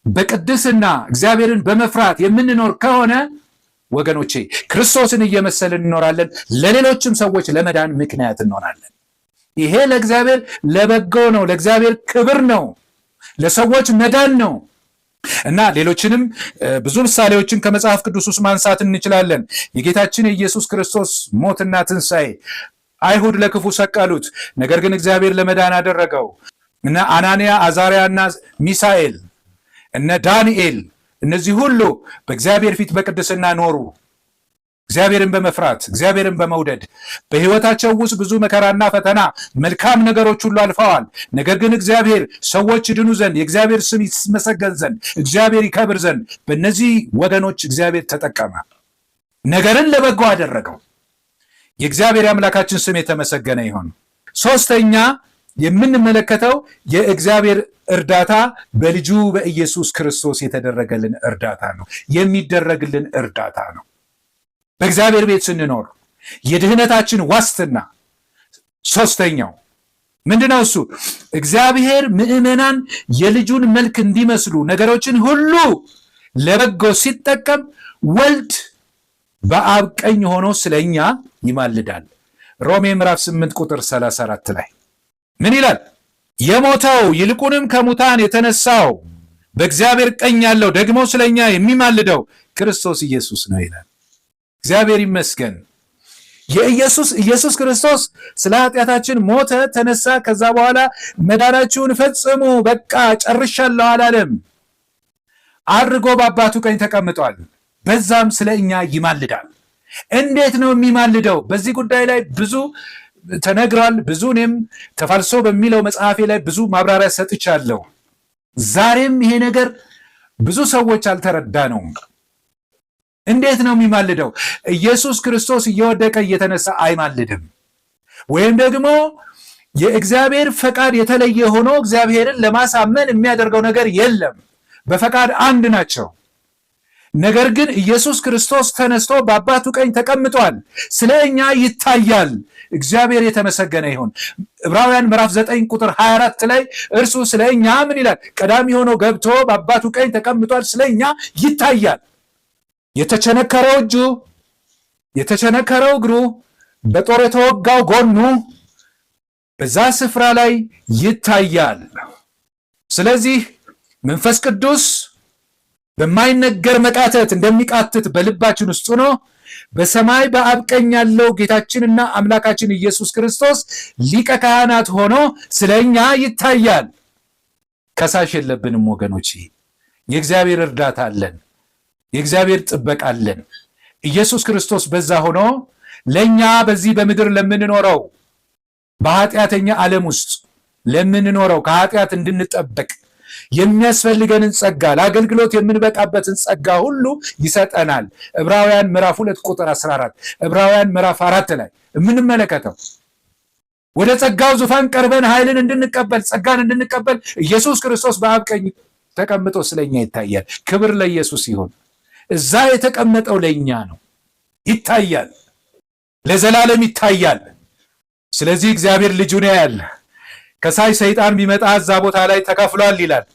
በቅድስና እግዚአብሔርን በመፍራት የምንኖር ከሆነ ወገኖቼ ክርስቶስን እየመሰልን እንኖራለን። ለሌሎችም ሰዎች ለመዳን ምክንያት እንሆናለን። ይሄ ለእግዚአብሔር ለበጎ ነው፣ ለእግዚአብሔር ክብር ነው፣ ለሰዎች መዳን ነው እና ሌሎችንም ብዙ ምሳሌዎችን ከመጽሐፍ ቅዱስ ውስጥ ማንሳት እንችላለን። የጌታችን የኢየሱስ ክርስቶስ ሞትና ትንሣኤ አይሁድ ለክፉ ሰቀሉት፣ ነገር ግን እግዚአብሔር ለመዳን አደረገው። እነ አናንያ፣ አዛርያ እና ሚሳኤል እነ ዳንኤል እነዚህ ሁሉ በእግዚአብሔር ፊት በቅድስና ኖሩ። እግዚአብሔርን በመፍራት እግዚአብሔርን በመውደድ በሕይወታቸው ውስጥ ብዙ መከራና ፈተና መልካም ነገሮች ሁሉ አልፈዋል። ነገር ግን እግዚአብሔር ሰዎች ይድኑ ዘንድ የእግዚአብሔር ስም ይመሰገን ዘንድ እግዚአብሔር ይከብር ዘንድ በእነዚህ ወገኖች እግዚአብሔር ተጠቀመ፣ ነገርን ለበጎ አደረገው። የእግዚአብሔር አምላካችን ስም የተመሰገነ ይሁን። ሶስተኛ የምንመለከተው የእግዚአብሔር እርዳታ በልጁ በኢየሱስ ክርስቶስ የተደረገልን እርዳታ ነው፣ የሚደረግልን እርዳታ ነው። በእግዚአብሔር ቤት ስንኖር የድህነታችን ዋስትና ሶስተኛው ምንድነው? እሱ እግዚአብሔር ምዕመናን የልጁን መልክ እንዲመስሉ ነገሮችን ሁሉ ለበጎ ሲጠቀም ወልድ በአብ ቀኝ ሆኖ ስለኛ ይማልዳል። ሮሜ ምዕራፍ 8 ቁጥር 34 ላይ ምን ይላል? የሞተው ይልቁንም ከሙታን የተነሳው በእግዚአብሔር ቀኝ ያለው ደግሞ ስለኛ የሚማልደው ክርስቶስ ኢየሱስ ነው ይላል። እግዚአብሔር ይመስገን። ኢየሱስ ክርስቶስ ስለ ኃጢአታችን ሞተ፣ ተነሳ። ከዛ በኋላ መዳናችሁን ፈጽሙ፣ በቃ ጨርሻለሁ አላለም። አድርጎ በአባቱ ቀኝ ተቀምጧል። በዛም ስለ እኛ ይማልዳል። እንዴት ነው የሚማልደው? በዚህ ጉዳይ ላይ ብዙ ተነግሯል። ብዙ እኔም ተፋልሶ በሚለው መጽሐፌ ላይ ብዙ ማብራሪያ ሰጥቻለሁ። ዛሬም ይሄ ነገር ብዙ ሰዎች አልተረዳነውም። እንዴት ነው የሚማልደው? ኢየሱስ ክርስቶስ እየወደቀ እየተነሳ አይማልድም። ወይም ደግሞ የእግዚአብሔር ፈቃድ የተለየ ሆኖ እግዚአብሔርን ለማሳመን የሚያደርገው ነገር የለም። በፈቃድ አንድ ናቸው። ነገር ግን ኢየሱስ ክርስቶስ ተነስቶ በአባቱ ቀኝ ተቀምጧል፣ ስለ እኛ ይታያል። እግዚአብሔር የተመሰገነ ይሁን። ዕብራውያን ምዕራፍ 9 ቁጥር 24 ላይ እርሱ ስለ እኛ ምን ይላል? ቀዳሚ ሆኖ ገብቶ በአባቱ ቀኝ ተቀምጧል፣ ስለ እኛ ይታያል። የተቸነከረው እጁ፣ የተቸነከረው እግሩ፣ በጦር የተወጋው ጎኑ በዛ ስፍራ ላይ ይታያል። ስለዚህ መንፈስ ቅዱስ በማይነገር መቃተት እንደሚቃትት በልባችን ውስጥ ሆኖ በሰማይ በአብ ቀኝ ያለው ጌታችንና አምላካችን ኢየሱስ ክርስቶስ ሊቀ ካህናት ሆኖ ስለኛ ይታያል። ከሳሽ የለብንም ወገኖች። የእግዚአብሔር እርዳታ አለን፣ የእግዚአብሔር ጥበቃ አለን። ኢየሱስ ክርስቶስ በዛ ሆኖ ለኛ በዚህ በምድር ለምንኖረው በኃጢአተኛ ዓለም ውስጥ ለምንኖረው ከኃጢአት እንድንጠበቅ የሚያስፈልገንን ጸጋ ለአገልግሎት የምንበቃበትን ጸጋ ሁሉ ይሰጠናል። ዕብራውያን ምዕራፍ 2 ቁጥር 14 ዕብራውያን ምዕራፍ 4 ላይ የምንመለከተው ወደ ጸጋው ዙፋን ቀርበን ኃይልን እንድንቀበል ጸጋን እንድንቀበል ኢየሱስ ክርስቶስ በአብ ቀኝ ተቀምጦ ስለኛ ይታያል። ክብር ለኢየሱስ ይሁን። እዛ የተቀመጠው ለኛ ነው፣ ይታያል፣ ለዘላለም ይታያል። ስለዚህ እግዚአብሔር ልጁን ያያል። ከሳሽ ሰይጣን ቢመጣ እዛ ቦታ ላይ ተከፍሏል ይላል።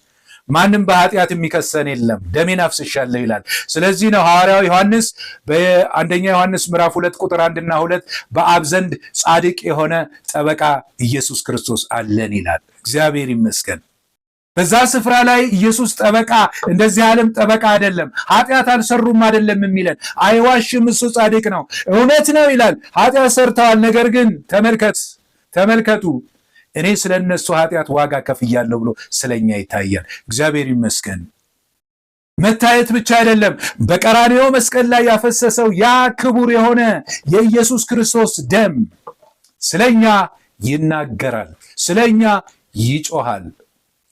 ማንም በኃጢአት የሚከሰን የለም፣ ደሜን አፍስሻለሁ ይላል። ስለዚህ ነው ሐዋርያው ዮሐንስ በአንደኛ ዮሐንስ ምዕራፍ 2 ቁጥር 1 እና 2 በአብ ዘንድ ጻድቅ የሆነ ጠበቃ ኢየሱስ ክርስቶስ አለን ይላል። እግዚአብሔር ይመስገን። በዛ ስፍራ ላይ ኢየሱስ ጠበቃ፣ እንደዚህ ዓለም ጠበቃ አይደለም። ኃጢአት አልሰሩም አይደለም የሚለን፣ አይዋሽም፣ እሱ ጻድቅ ነው። እውነት ነው ይላል፣ ኃጢአት ሰርተዋል። ነገር ግን ተመልከቱ እኔ ስለ እነሱ ኃጢአት ዋጋ ከፍያለሁ ብሎ ስለኛ ይታያል። እግዚአብሔር ይመስገን። መታየት ብቻ አይደለም፣ በቀራንዮ መስቀል ላይ ያፈሰሰው ያ ክቡር የሆነ የኢየሱስ ክርስቶስ ደም ስለኛ ይናገራል፣ ስለኛ ይጮሃል።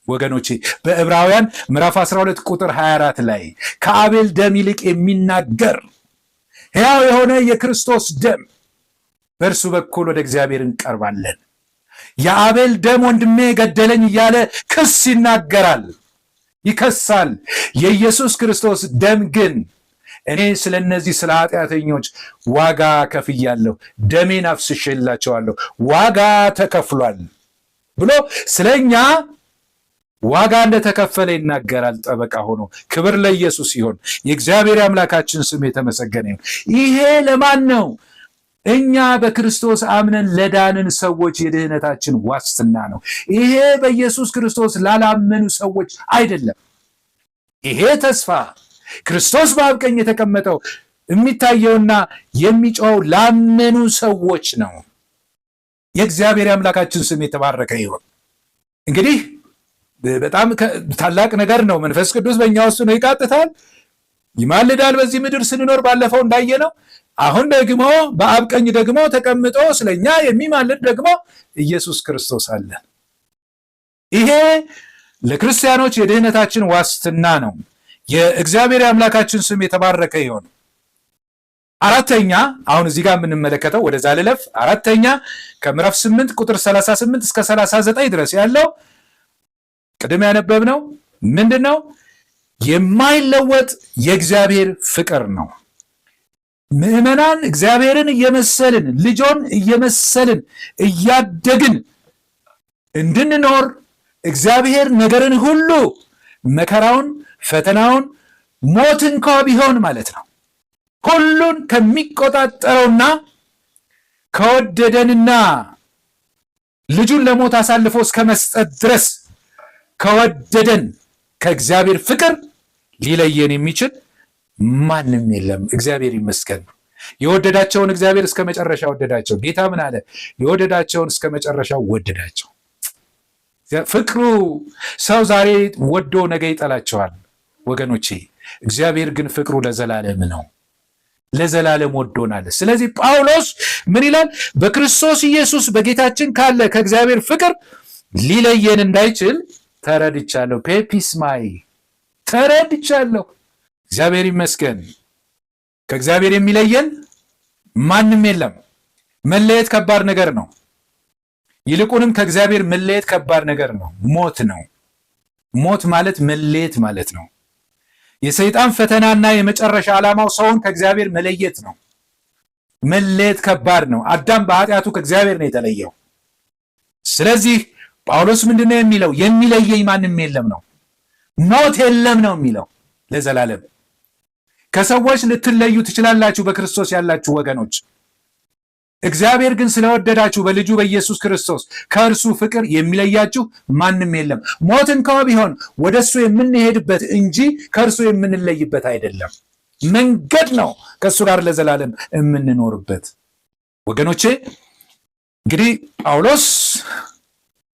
ወገኖቼ በዕብራውያን ምዕራፍ 12 ቁጥር 24 ላይ ከአቤል ደም ይልቅ የሚናገር ሕያው የሆነ የክርስቶስ ደም፣ በእርሱ በኩል ወደ እግዚአብሔር እንቀርባለን። የአቤል ደም ወንድሜ ገደለኝ እያለ ክስ ይናገራል፣ ይከሳል። የኢየሱስ ክርስቶስ ደም ግን እኔ ስለ እነዚህ ስለ ኃጢአተኞች ዋጋ ከፍያለሁ፣ ደሜን አፍስሼላቸዋለሁ፣ ዋጋ ተከፍሏል ብሎ ስለኛ ዋጋ እንደተከፈለ ይናገራል ጠበቃ ሆኖ። ክብር ለኢየሱስ ይሁን። የእግዚአብሔር አምላካችን ስም የተመሰገነ ይሁን። ይሄ ለማን ነው? እኛ በክርስቶስ አምነን ለዳንን ሰዎች የድህነታችን ዋስትና ነው። ይሄ በኢየሱስ ክርስቶስ ላላመኑ ሰዎች አይደለም። ይሄ ተስፋ ክርስቶስ በአብ ቀኝ የተቀመጠው የሚታየውና የሚጮኸው ላመኑ ሰዎች ነው። የእግዚአብሔር አምላካችን ስም የተባረከ ይሁን። እንግዲህ በጣም ታላቅ ነገር ነው። መንፈስ ቅዱስ በእኛ ውስጥ ነው፣ ይቃጥታል፣ ይማልዳል በዚህ ምድር ስንኖር ባለፈው እንዳየነው። አሁን ደግሞ በአብ ቀኝ ደግሞ ተቀምጦ ስለኛ የሚማልድ ደግሞ ኢየሱስ ክርስቶስ አለ። ይሄ ለክርስቲያኖች የድህነታችን ዋስትና ነው። የእግዚአብሔር አምላካችን ስም የተባረከ ይሁን። አራተኛ አሁን እዚህ ጋር የምንመለከተው ወደዛ ልለፍ። አራተኛ ከምዕራፍ 8 ቁጥር 38 እስከ 39 ድረስ ያለው ቅድም ያነበብነው ምንድን ነው? የማይለወጥ የእግዚአብሔር ፍቅር ነው። ምዕመናን እግዚአብሔርን እየመሰልን ልጆን እየመሰልን እያደግን እንድንኖር እግዚአብሔር ነገርን ሁሉ መከራውን፣ ፈተናውን፣ ሞት እንኳ ቢሆን ማለት ነው ሁሉን ከሚቆጣጠረውና ከወደደንና ልጁን ለሞት አሳልፎ እስከ መስጠት ድረስ ከወደደን ከእግዚአብሔር ፍቅር ሊለየን የሚችል ማንም የለም። እግዚአብሔር ይመስገን። የወደዳቸውን እግዚአብሔር እስከ መጨረሻ ወደዳቸው። ጌታ ምን አለ? የወደዳቸውን እስከ መጨረሻው ወደዳቸው። ፍቅሩ ሰው ዛሬ ወዶ ነገ ይጠላቸዋል ወገኖቼ። እግዚአብሔር ግን ፍቅሩ ለዘላለም ነው። ለዘላለም ወዶናል። ስለዚህ ጳውሎስ ምን ይላል? በክርስቶስ ኢየሱስ በጌታችን ካለ ከእግዚአብሔር ፍቅር ሊለየን እንዳይችል ተረድቻለሁ። ፔፒስማይ ተረድቻለሁ። እግዚአብሔር ይመስገን። ከእግዚአብሔር የሚለየን ማንም የለም። መለየት ከባድ ነገር ነው። ይልቁንም ከእግዚአብሔር መለየት ከባድ ነገር ነው። ሞት ነው። ሞት ማለት መለየት ማለት ነው። የሰይጣን ፈተናና የመጨረሻ ዓላማው ሰውን ከእግዚአብሔር መለየት ነው። መለየት ከባድ ነው። አዳም በኃጢአቱ ከእግዚአብሔር ነው የተለየው። ስለዚህ ጳውሎስ ምንድነው የሚለው? የሚለየኝ ማንም የለም ነው። ሞት የለም ነው የሚለው ለዘላለም። ከሰዎች ልትለዩ ትችላላችሁ በክርስቶስ ያላችሁ ወገኖች። እግዚአብሔር ግን ስለወደዳችሁ በልጁ በኢየሱስ ክርስቶስ ከእርሱ ፍቅር የሚለያችሁ ማንም የለም። ሞት እንኳ ቢሆን ወደሱ የምንሄድበት እንጂ ከእርሱ የምንለይበት አይደለም። መንገድ ነው ከእሱ ጋር ለዘላለም የምንኖርበት። ወገኖቼ እንግዲህ ጳውሎስ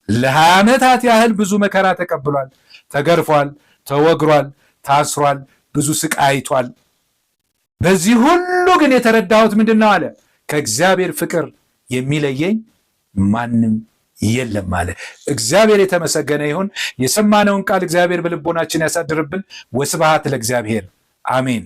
ለ20 ዓመታት ያህል ብዙ መከራ ተቀብሏል። ተገርፏል፣ ተወግሯል፣ ታስሯል፣ ብዙ ስቃይ አይቷል። በዚህ ሁሉ ግን የተረዳሁት ምንድን ነው አለ? ከእግዚአብሔር ፍቅር የሚለየኝ ማንም የለም አለ። እግዚአብሔር የተመሰገነ ይሁን። የሰማነውን ቃል እግዚአብሔር በልቦናችን ያሳድርብን። ወስብሐት ለእግዚአብሔር አሜን።